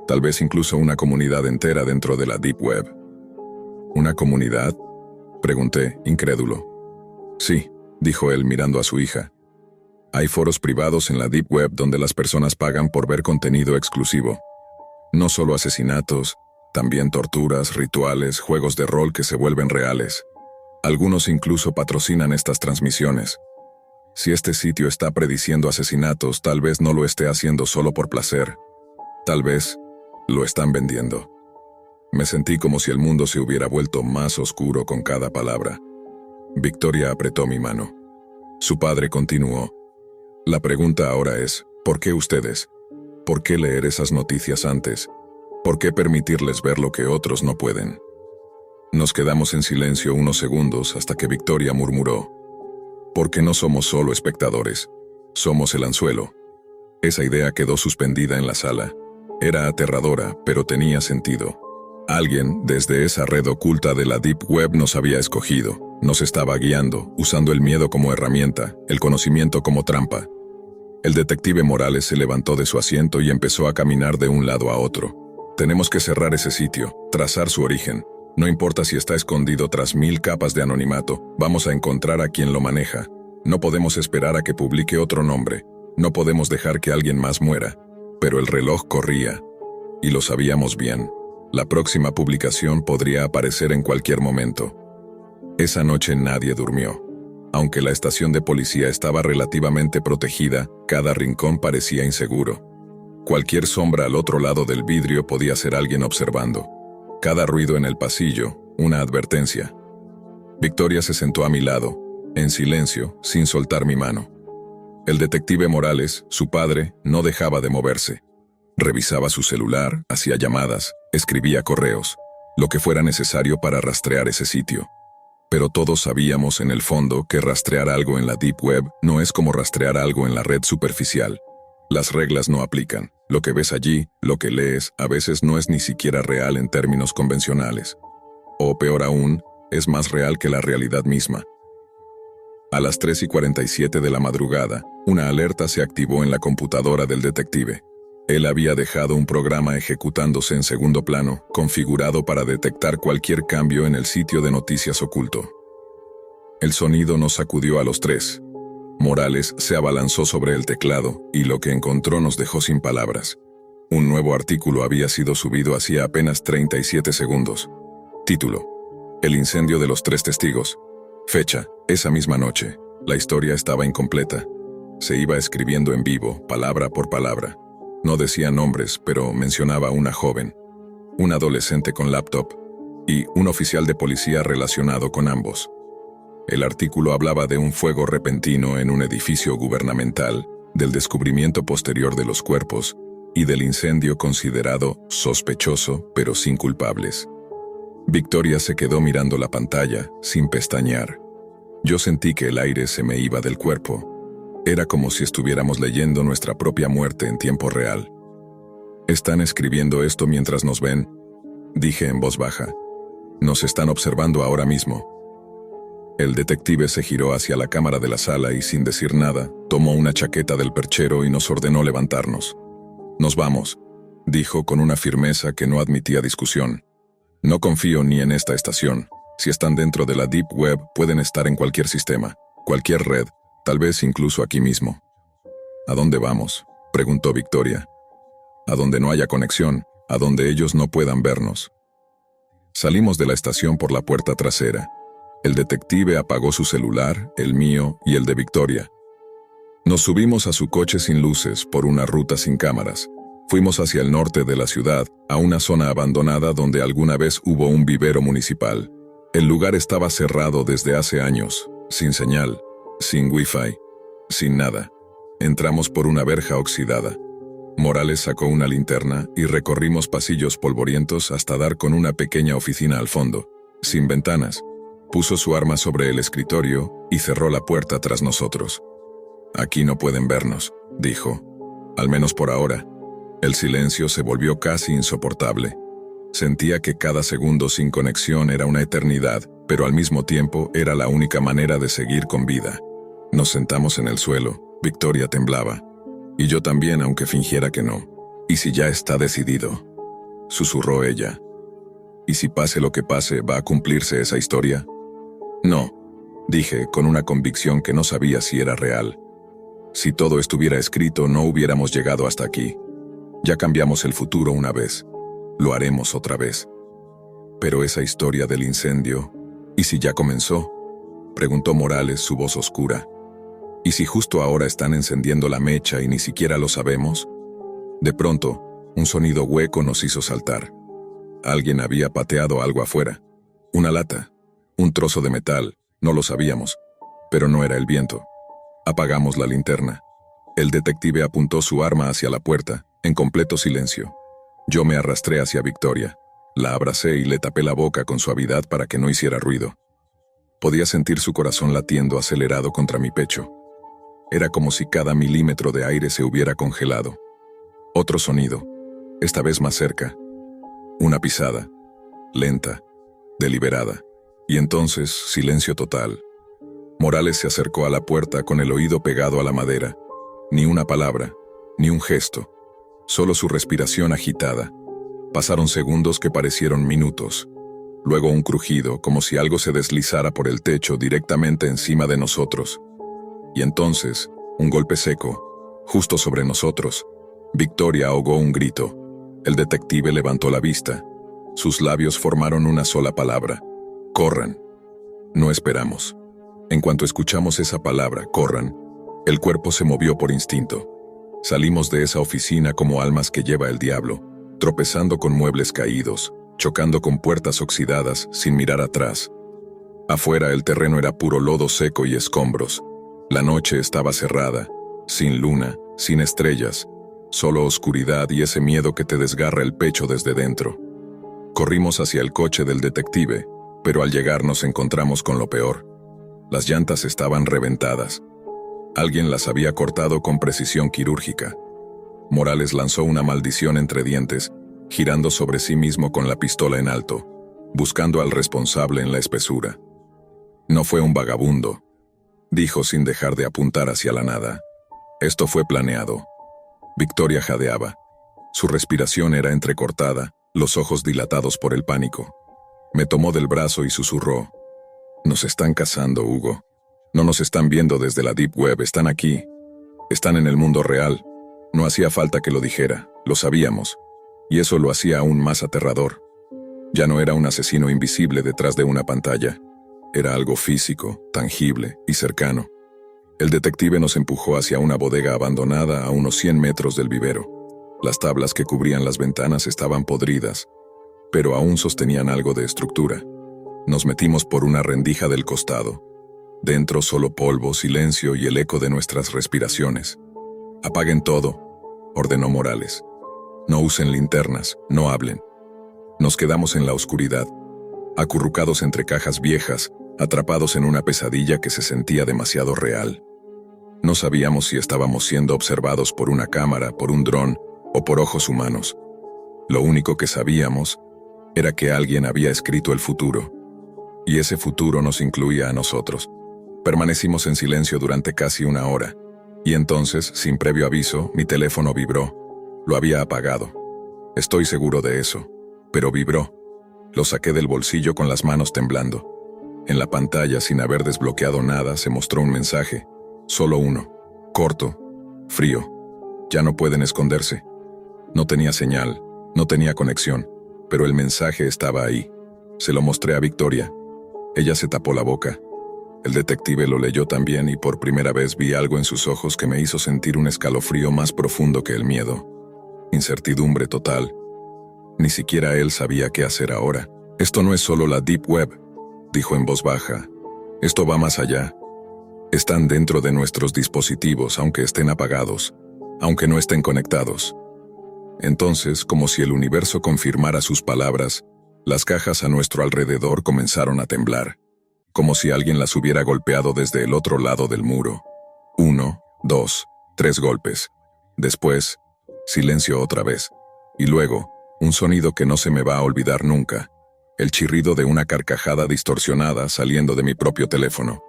tal vez incluso una comunidad entera dentro de la Deep Web. ¿Una comunidad?, pregunté, incrédulo. Sí, dijo él mirando a su hija. Hay foros privados en la Deep Web donde las personas pagan por ver contenido exclusivo. No solo asesinatos, también torturas, rituales, juegos de rol que se vuelven reales. Algunos incluso patrocinan estas transmisiones. Si este sitio está prediciendo asesinatos, tal vez no lo esté haciendo solo por placer. Tal vez lo están vendiendo. Me sentí como si el mundo se hubiera vuelto más oscuro con cada palabra. Victoria apretó mi mano. Su padre continuó. La pregunta ahora es, ¿por qué ustedes? ¿Por qué leer esas noticias antes? ¿Por qué permitirles ver lo que otros no pueden? Nos quedamos en silencio unos segundos hasta que Victoria murmuró. Porque no somos solo espectadores. Somos el anzuelo. Esa idea quedó suspendida en la sala. Era aterradora, pero tenía sentido. Alguien, desde esa red oculta de la Deep Web, nos había escogido. Nos estaba guiando, usando el miedo como herramienta, el conocimiento como trampa. El detective Morales se levantó de su asiento y empezó a caminar de un lado a otro. Tenemos que cerrar ese sitio, trazar su origen. No importa si está escondido tras 1000 capas de anonimato, vamos a encontrar a quien lo maneja. No podemos esperar a que publique otro nombre. No podemos dejar que alguien más muera. Pero el reloj corría. Y lo sabíamos bien. La próxima publicación podría aparecer en cualquier momento. Esa noche nadie durmió. Aunque la estación de policía estaba relativamente protegida, cada rincón parecía inseguro. Cualquier sombra al otro lado del vidrio podía ser alguien observando. Cada ruido en el pasillo, una advertencia. Victoria se sentó a mi lado, en silencio, sin soltar mi mano. El detective Morales, su padre, no dejaba de moverse. Revisaba su celular, hacía llamadas, escribía correos, lo que fuera necesario para rastrear ese sitio. Pero todos sabíamos en el fondo que rastrear algo en la Deep Web no es como rastrear algo en la red superficial. Las reglas no aplican. Lo que ves allí, lo que lees, a veces no es ni siquiera real en términos convencionales. O peor aún, es más real que la realidad misma. A las 3:47 de la madrugada, una alerta se activó en la computadora del detective. Él había dejado un programa ejecutándose en segundo plano, configurado para detectar cualquier cambio en el sitio de noticias oculto. El sonido nos sacudió a los tres. Morales se abalanzó sobre el teclado y lo que encontró nos dejó sin palabras. Un nuevo artículo había sido subido hacía apenas 37 segundos. Título: El incendio de los 3 testigos. Fecha: esa misma noche. La historia estaba incompleta. Se iba escribiendo en vivo, palabra por palabra. No decía nombres, pero mencionaba a una joven, un adolescente con laptop y un oficial de policía relacionado con ambos. El artículo hablaba de un fuego repentino en un edificio gubernamental, del descubrimiento posterior de los cuerpos y del incendio considerado sospechoso, pero sin culpables. Victoria se quedó mirando la pantalla, sin pestañear. Yo sentí que el aire se me iba del cuerpo. Era como si estuviéramos leyendo nuestra propia muerte en tiempo real. «¿Están escribiendo esto mientras nos ven?», dije en voz baja. «Nos están observando ahora mismo». El detective se giró hacia la cámara de la sala y, sin decir nada, tomó una chaqueta del perchero y nos ordenó levantarnos. «Nos vamos», dijo con una firmeza que no admitía discusión. «No confío ni en esta estación. Si están dentro de la Deep Web, pueden estar en cualquier sistema, cualquier red, tal vez incluso aquí mismo». «¿A dónde vamos?», preguntó Victoria. «A donde no haya conexión, a donde ellos no puedan vernos». Salimos de la estación por la puerta trasera. El detective apagó su celular, el mío y el de Victoria. Nos subimos a su coche sin luces por una ruta sin cámaras. Fuimos hacia el norte de la ciudad, a una zona abandonada donde alguna vez hubo un vivero municipal. El lugar estaba cerrado desde hace años, sin señal, sin wifi, sin nada. Entramos por una verja oxidada. Morales sacó una linterna y recorrimos pasillos polvorientos hasta dar con una pequeña oficina al fondo, sin ventanas. Puso su arma sobre el escritorio y cerró la puerta tras nosotros. «Aquí no pueden vernos», dijo. «Al menos por ahora». El silencio se volvió casi insoportable. Sentía que cada segundo sin conexión era una eternidad, pero al mismo tiempo era la única manera de seguir con vida. Nos sentamos en el suelo. Victoria temblaba. Y yo también, aunque fingiera que no. «¿Y si ya está decidido?», susurró ella. «¿Y si pase lo que pase, va a cumplirse esa historia?». «No», dije con una convicción que no sabía si era real. Si todo estuviera escrito, no hubiéramos llegado hasta aquí. Ya cambiamos el futuro una vez. Lo haremos otra vez. Pero esa historia del incendio, ¿y si ya comenzó?, preguntó Morales, su voz oscura. ¿Y si justo ahora están encendiendo la mecha y ni siquiera lo sabemos? De pronto, un sonido hueco nos hizo saltar. Alguien había pateado algo afuera. Una lata. Un trozo de metal, no lo sabíamos, pero no era el viento. Apagamos la linterna. El detective apuntó su arma hacia la puerta, en completo silencio. Yo me arrastré hacia Victoria. La abracé y le tapé la boca con suavidad para que no hiciera ruido. Podía sentir su corazón latiendo acelerado contra mi pecho. Era como si cada milímetro de aire se hubiera congelado. Otro sonido, esta vez más cerca. Una pisada, lenta, deliberada. Y entonces, silencio total. Morales se acercó a la puerta con el oído pegado a la madera. Ni una palabra, ni un gesto. Solo su respiración agitada. Pasaron segundos que parecieron minutos. Luego un crujido, como si algo se deslizara por el techo directamente encima de nosotros. Y entonces, un golpe seco, justo sobre nosotros. Victoria ahogó un grito. El detective levantó la vista. Sus labios formaron una sola palabra. «Corran». No esperamos. En cuanto escuchamos esa palabra, «corran», el cuerpo se movió por instinto. Salimos de esa oficina como almas que lleva el diablo, tropezando con muebles caídos, chocando con puertas oxidadas sin mirar atrás. Afuera el terreno era puro lodo seco y escombros. La noche estaba cerrada, sin luna, sin estrellas, solo oscuridad y ese miedo que te desgarra el pecho desde dentro. Corrimos hacia el coche del detective, pero al llegar nos encontramos con lo peor. Las llantas estaban reventadas. Alguien las había cortado con precisión quirúrgica. Morales lanzó una maldición entre dientes, girando sobre sí mismo con la pistola en alto. buscando al responsable en la espesura. No fue un vagabundo, dijo sin dejar de apuntar hacia la nada. Esto fue planeado. Victoria jadeaba. Su respiración era entrecortada, los ojos dilatados por el pánico. Me tomó del brazo y susurró: «Nos están cazando, Hugo. No nos están viendo desde la Deep Web, están aquí. Están en el mundo real». No hacía falta que lo dijera, lo sabíamos. Y eso lo hacía aún más aterrador. Ya no era un asesino invisible detrás de una pantalla. Era algo físico, tangible y cercano. El detective nos empujó hacia una bodega abandonada a unos 100 metros del vivero. Las tablas que cubrían las ventanas estaban podridas, pero aún sostenían algo de estructura. Nos metimos por una rendija del costado. Dentro solo polvo, silencio y el eco de nuestras respiraciones. «Apaguen todo», ordenó Morales. «No usen linternas, no hablen». Nos quedamos en la oscuridad, acurrucados entre cajas viejas, atrapados en una pesadilla que se sentía demasiado real. No sabíamos si estábamos siendo observados por una cámara, por un dron o por ojos humanos. Lo único que sabíamos era que alguien había escrito el futuro, y ese futuro nos incluía a nosotros. Permanecimos en silencio durante casi una hora, y entonces, sin previo aviso, mi teléfono vibró. Lo había apagado. Estoy seguro de eso, pero vibró. Lo saqué del bolsillo con las manos temblando. En la pantalla, sin haber desbloqueado nada, se mostró un mensaje. Solo uno. Corto. Frío. Ya no pueden esconderse. No tenía señal, no tenía conexión, pero el mensaje estaba ahí. Se lo mostré a Victoria. Ella se tapó la boca. El detective lo leyó también y por primera vez vi algo en sus ojos que me hizo sentir un escalofrío más profundo que el miedo. Incertidumbre total. Ni siquiera él sabía qué hacer ahora. «Esto no es solo la Deep Web», dijo en voz baja. «Esto va más allá. Están dentro de nuestros dispositivos, aunque estén apagados, aunque no estén conectados». Entonces, como si el universo confirmara sus palabras, las cajas a nuestro alrededor comenzaron a temblar, como si alguien las hubiera golpeado desde el otro lado del muro. 1, 2, 3 golpes. Después, silencio otra vez. Y luego, un sonido que no se me va a olvidar nunca. El chirrido de una carcajada distorsionada saliendo de mi propio teléfono.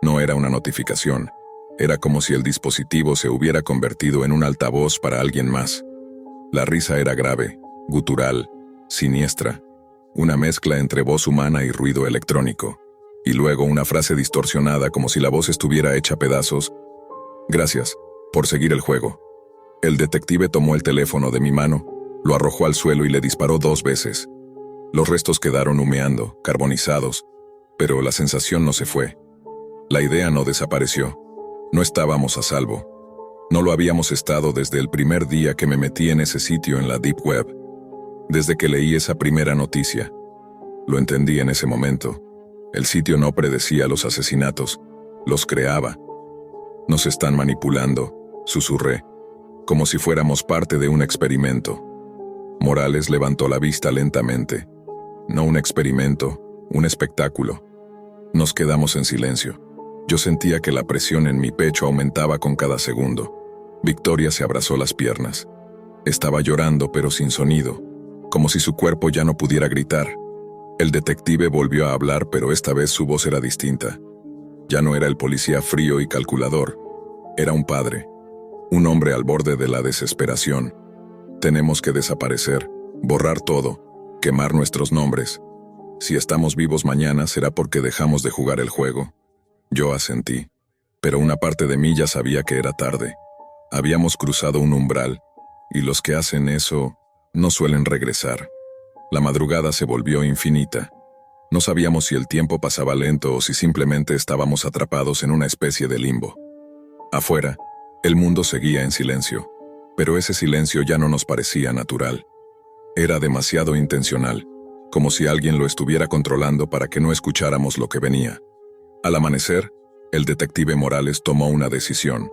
No era una notificación. Era como si el dispositivo se hubiera convertido en un altavoz para alguien más. La risa era grave, gutural, siniestra. Una mezcla entre voz humana y ruido electrónico. Y luego una frase distorsionada como si la voz estuviera hecha pedazos. «Gracias por seguir el juego». El detective tomó el teléfono de mi mano, lo arrojó al suelo y le disparó 2 veces. Los restos quedaron humeando, carbonizados, pero la sensación no se fue. La idea no desapareció. No estábamos a salvo. No lo habíamos estado desde el primer día que me metí en ese sitio en la Deep Web. Desde que leí esa primera noticia. Lo entendí en ese momento. El sitio no predecía los asesinatos, los creaba. «Nos están manipulando», susurré, como si fuéramos parte de un experimento. Morales levantó la vista lentamente. No un experimento, un espectáculo. Nos quedamos en silencio. Yo sentía que la presión en mi pecho aumentaba con cada segundo. Victoria se abrazó las piernas. Estaba llorando pero sin sonido, como si su cuerpo ya no pudiera gritar. El detective volvió a hablar, pero esta vez su voz era distinta. Ya no era el policía frío y calculador. Era un padre. Un hombre al borde de la desesperación. «Tenemos que desaparecer, borrar todo, quemar nuestros nombres. Si estamos vivos mañana será porque dejamos de jugar el juego». Yo asentí, pero una parte de mí ya sabía que era tarde. Habíamos cruzado un umbral, y los que hacen eso no suelen regresar. La madrugada se volvió infinita. No sabíamos si el tiempo pasaba lento o si simplemente estábamos atrapados en una especie de limbo. Afuera, el mundo seguía en silencio, pero ese silencio ya no nos parecía natural. Era demasiado intencional, como si alguien lo estuviera controlando para que no escucháramos lo que venía. Al amanecer, el detective Morales tomó una decisión: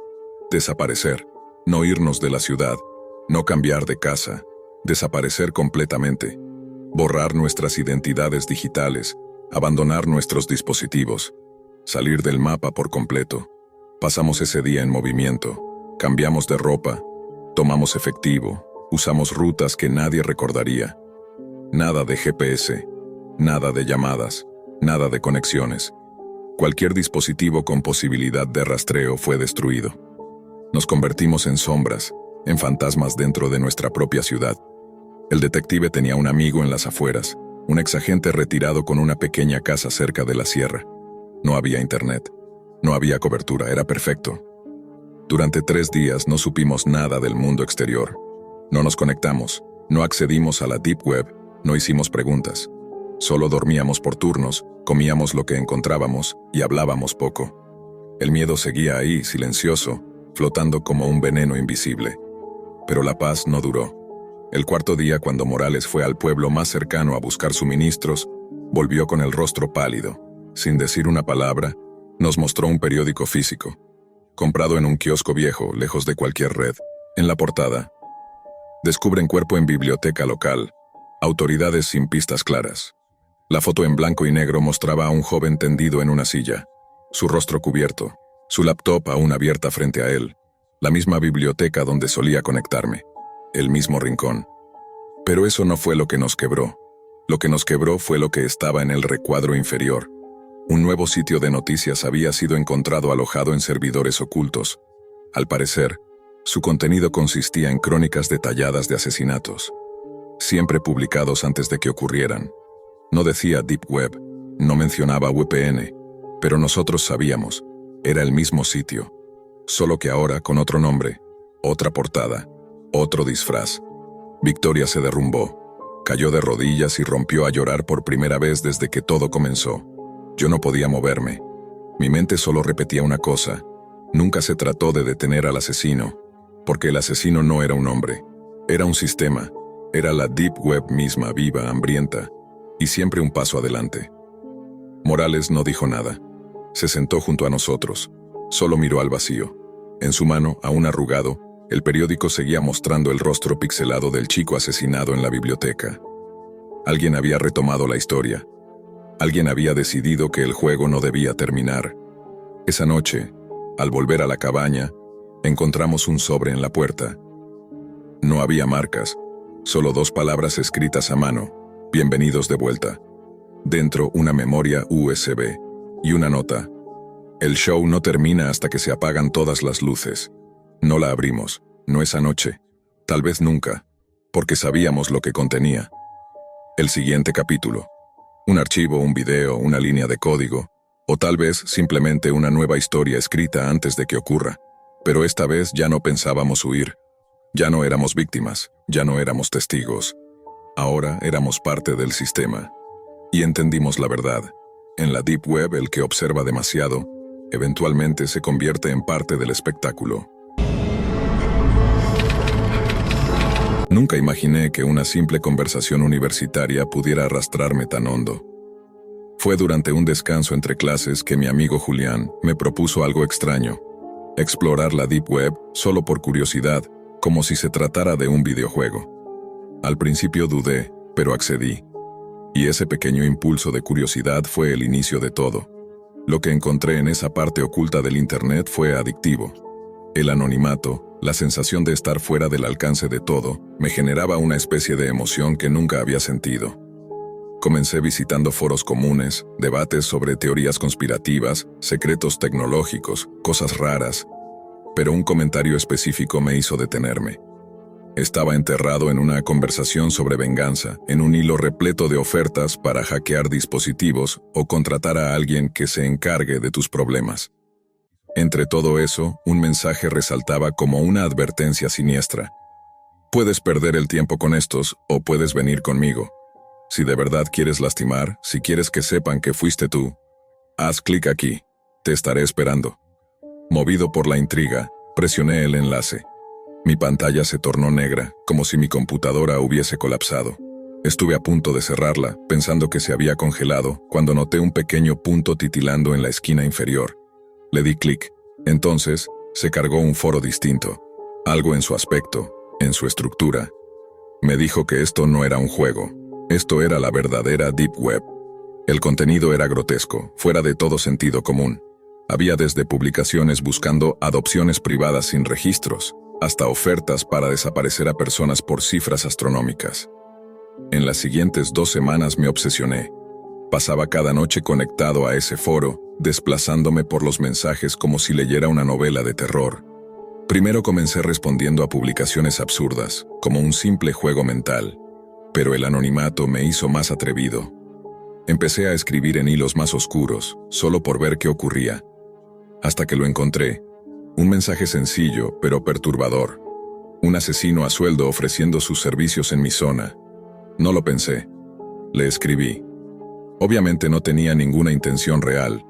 desaparecer, no irnos de la ciudad, no cambiar de casa, desaparecer completamente. Borrar nuestras identidades digitales, abandonar nuestros dispositivos, salir del mapa por completo. Pasamos ese día en movimiento, cambiamos de ropa, tomamos efectivo, usamos rutas que nadie recordaría. Nada de GPS, Nada de llamadas, nada de conexiones. Cualquier dispositivo con posibilidad de rastreo fue destruido. Nos convertimos en sombras, en fantasmas dentro de nuestra propia ciudad. El detective tenía un amigo en las afueras, un exagente retirado con una pequeña casa cerca de la sierra. No había internet, no había cobertura, era perfecto. Durante 3 días no supimos nada del mundo exterior. No nos conectamos, no accedimos a la Deep Web, no hicimos preguntas. Solo dormíamos por turnos, comíamos lo que encontrábamos y hablábamos poco. El miedo seguía ahí, silencioso, flotando como un veneno invisible. Pero la paz no duró. El 4.º día, cuando Morales fue al pueblo más cercano a buscar suministros, volvió con el rostro pálido. Sin decir una palabra, nos mostró un periódico físico, comprado en un kiosco viejo, lejos de cualquier red. En la portada: descubren cuerpo en biblioteca local, autoridades sin pistas claras. La foto en blanco y negro mostraba a un joven tendido en una silla, su rostro cubierto, su laptop aún abierta frente a él, la misma biblioteca donde solía conectarme, el mismo rincón. Pero eso no fue lo que nos quebró. Lo que nos quebró fue lo que estaba en el recuadro inferior. Un nuevo sitio de noticias había sido encontrado alojado en servidores ocultos. Al parecer, su contenido consistía en crónicas detalladas de asesinatos, siempre publicados antes de que ocurrieran. No decía Deep Web, no mencionaba VPN, pero nosotros sabíamos, era el mismo sitio, solo que ahora con otro nombre, otra portada, otro disfraz. Victoria se derrumbó, cayó de rodillas y rompió a llorar por primera vez desde que todo comenzó. Yo no podía moverme. Mi mente solo repetía una cosa: nunca se trató de detener al asesino, porque el asesino no era un hombre, era un sistema, era la Deep Web misma, viva, hambrienta, y siempre un paso adelante. Morales no dijo nada. Se sentó junto a nosotros, solo miró al vacío. En su mano, aún arrugado, el periódico seguía mostrando el rostro pixelado del chico asesinado en la biblioteca. Alguien había retomado la historia. Alguien había decidido que el juego no debía terminar. Esa noche, al volver a la cabaña, encontramos un sobre en la puerta. No había marcas, solo 2 palabras escritas a mano: bienvenidos de vuelta. Dentro, una memoria USB y una nota: el show no termina hasta que se apagan todas las luces. No la abrimos, no esa noche, tal vez nunca, porque sabíamos lo que contenía. El siguiente capítulo: un archivo, un video, una línea de código, o tal vez simplemente una nueva historia escrita antes de que ocurra. Pero esta vez ya no pensábamos huir. Ya no éramos víctimas, ya no éramos testigos. Ahora éramos parte del sistema. Y entendimos la verdad. En la Deep Web, el que observa demasiado, eventualmente se convierte en parte del espectáculo. Nunca imaginé que una simple conversación universitaria pudiera arrastrarme tan hondo. Fue durante un descanso entre clases que mi amigo Julián me propuso algo extraño: explorar la Deep Web solo por curiosidad, como si se tratara de un videojuego. Al principio dudé, pero accedí. Y ese pequeño impulso de curiosidad fue el inicio de todo. Lo que encontré en esa parte oculta del Internet fue adictivo. El anonimato, la sensación de estar fuera del alcance de todo, me generaba una especie de emoción que nunca había sentido. Comencé visitando foros comunes, debates sobre teorías conspirativas, secretos tecnológicos, cosas raras. Pero un comentario específico me hizo detenerme. Estaba enterrado en una conversación sobre venganza, en un hilo repleto de ofertas para hackear dispositivos o contratar a alguien que se encargue de tus problemas. Entre todo eso, un mensaje resaltaba como una advertencia siniestra: puedes perder el tiempo con estos, o puedes venir conmigo. Si de verdad quieres lastimar, si quieres que sepan que fuiste tú, haz clic aquí. Te estaré esperando. Movido por la intriga, presioné el enlace. Mi pantalla se tornó negra, como si mi computadora hubiese colapsado. Estuve a punto de cerrarla, pensando que se había congelado, cuando noté un pequeño punto titilando en la esquina inferior. Le di clic. Entonces, se cargó un foro distinto. Algo en su aspecto, en su estructura, me dijo que esto no era un juego. Esto era la verdadera Deep Web. El contenido era grotesco, fuera de todo sentido común. Había desde publicaciones buscando adopciones privadas sin registros, hasta ofertas para desaparecer a personas por cifras astronómicas. En las siguientes 2 semanas me obsesioné. Pasaba cada noche conectado a ese foro, desplazándome por los mensajes como si leyera una novela de terror. Primero comencé respondiendo a publicaciones absurdas, como un simple juego mental, pero el anonimato me hizo más atrevido. Empecé a escribir en hilos más oscuros, solo por ver qué ocurría, hasta que lo encontré. Un mensaje sencillo, pero perturbador. Un asesino a sueldo ofreciendo sus servicios en mi zona. No lo pensé. Le escribí. Obviamente no tenía ninguna intención real.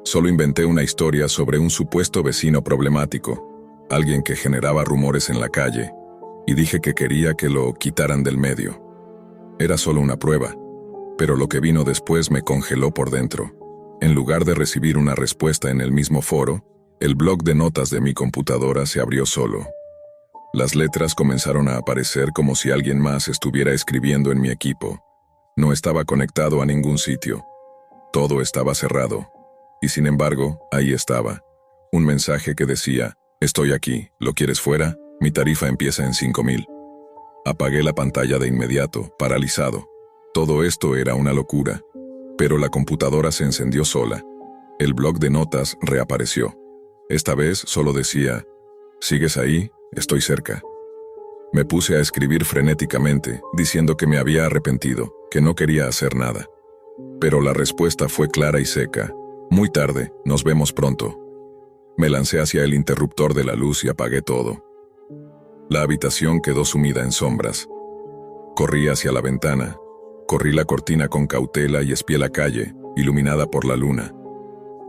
Solo inventé una historia sobre un supuesto vecino problemático, alguien que generaba rumores en la calle, y dije que quería que lo quitaran del medio. Era solo una prueba, pero lo que vino después me congeló por dentro. En lugar de recibir una respuesta en el mismo foro, el bloc de notas de mi computadora se abrió solo. Las letras comenzaron a aparecer como si alguien más estuviera escribiendo en mi equipo. No estaba conectado a ningún sitio. Todo estaba cerrado. Y sin embargo, ahí estaba. Un mensaje que decía: «Estoy aquí, ¿lo quieres fuera? Mi tarifa empieza en 5,000». Apagué la pantalla de inmediato, paralizado. Todo esto era una locura. Pero la computadora se encendió sola. El bloc de notas reapareció. Esta vez solo decía: «¿Sigues ahí? Estoy cerca». Me puse a escribir frenéticamente, diciendo que me había arrepentido, que no quería hacer nada. Pero la respuesta fue clara y seca: «Muy tarde, nos vemos pronto». Me lancé hacia el interruptor de la luz y apagué todo. La habitación quedó sumida en sombras. Corrí hacia la ventana, corrí la cortina con cautela y espié la calle, iluminada por la luna.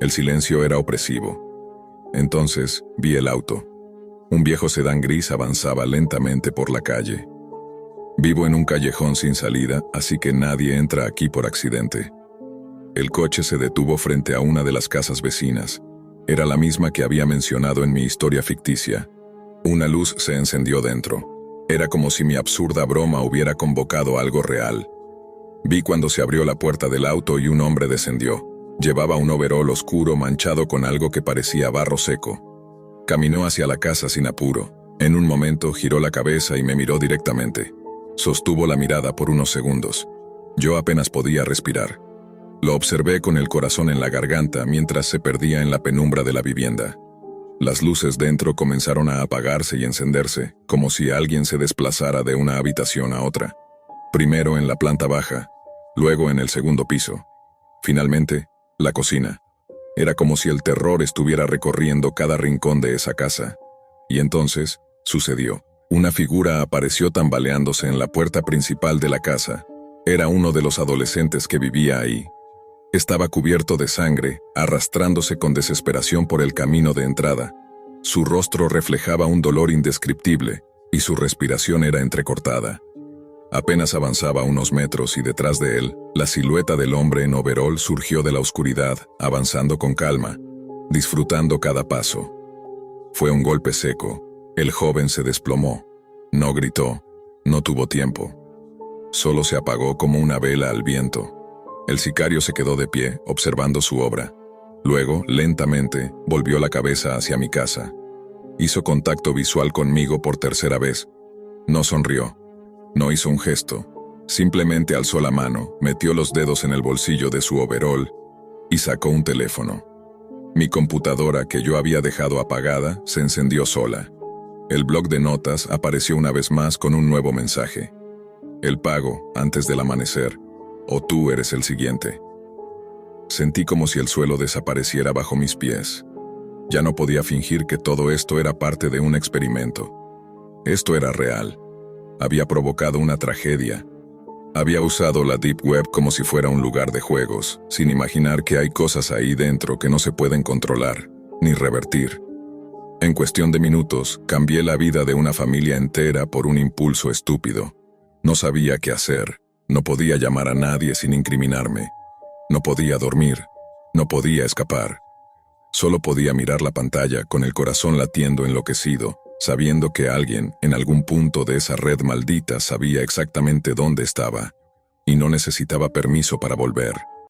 El silencio era opresivo. Entonces vi el auto. Un viejo sedán gris avanzaba lentamente por la calle. Vivo en un callejón sin salida, así que nadie entra aquí por accidente. El coche se detuvo frente a una de las casas vecinas. Era la misma que había mencionado en mi historia ficticia. Una luz se encendió dentro. Era como si mi absurda broma hubiera convocado algo real. Vi cuando se abrió la puerta del auto y un hombre descendió. Llevaba un overol oscuro manchado con algo que parecía barro seco. Caminó hacia la casa sin apuro. En un momento giró la cabeza y me miró directamente. Sostuvo la mirada por unos segundos. Yo apenas podía respirar. Lo observé con el corazón en la garganta mientras se perdía en la penumbra de la vivienda. Las luces dentro comenzaron a apagarse y encenderse, como si alguien se desplazara de una habitación a otra. Primero en la planta baja, luego en el segundo piso. Finalmente, la cocina. Era como si el terror estuviera recorriendo cada rincón de esa casa. Y entonces, sucedió. Una figura apareció tambaleándose en la puerta principal de la casa. Era uno de los adolescentes que vivía ahí. Estaba cubierto de sangre, arrastrándose con desesperación por el camino de entrada. Su rostro reflejaba un dolor indescriptible, y su respiración era entrecortada. Apenas avanzaba unos metros y detrás de él, la silueta del hombre en overol surgió de la oscuridad, avanzando con calma, disfrutando cada paso. Fue un golpe seco. El joven se desplomó. No gritó, no tuvo tiempo. Solo se apagó como una vela al viento. El sicario se quedó de pie, observando su obra. Luego, lentamente, volvió la cabeza hacia mi casa. Hizo contacto visual conmigo por tercera vez. No sonrió. No hizo un gesto. Simplemente alzó la mano, metió los dedos en el bolsillo de su overol y sacó un teléfono. Mi computadora, que yo había dejado apagada, se encendió sola. El bloc de notas apareció una vez más con un nuevo mensaje. El pago, antes del amanecer, o tú eres el siguiente. Sentí como si el suelo desapareciera bajo mis pies. Ya no podía fingir que todo esto era parte de un experimento. Esto era real. Había provocado una tragedia. Había usado la Deep Web como si fuera un lugar de juegos, sin imaginar que hay cosas ahí dentro que no se pueden controlar, ni revertir. En cuestión de minutos, cambié la vida de una familia entera por un impulso estúpido. No sabía qué hacer, no podía llamar a nadie sin incriminarme. No podía dormir, no podía escapar. Solo podía mirar la pantalla con el corazón latiendo enloquecido, sabiendo que alguien, en algún punto de esa red maldita, sabía exactamente dónde estaba, y no necesitaba permiso para volver.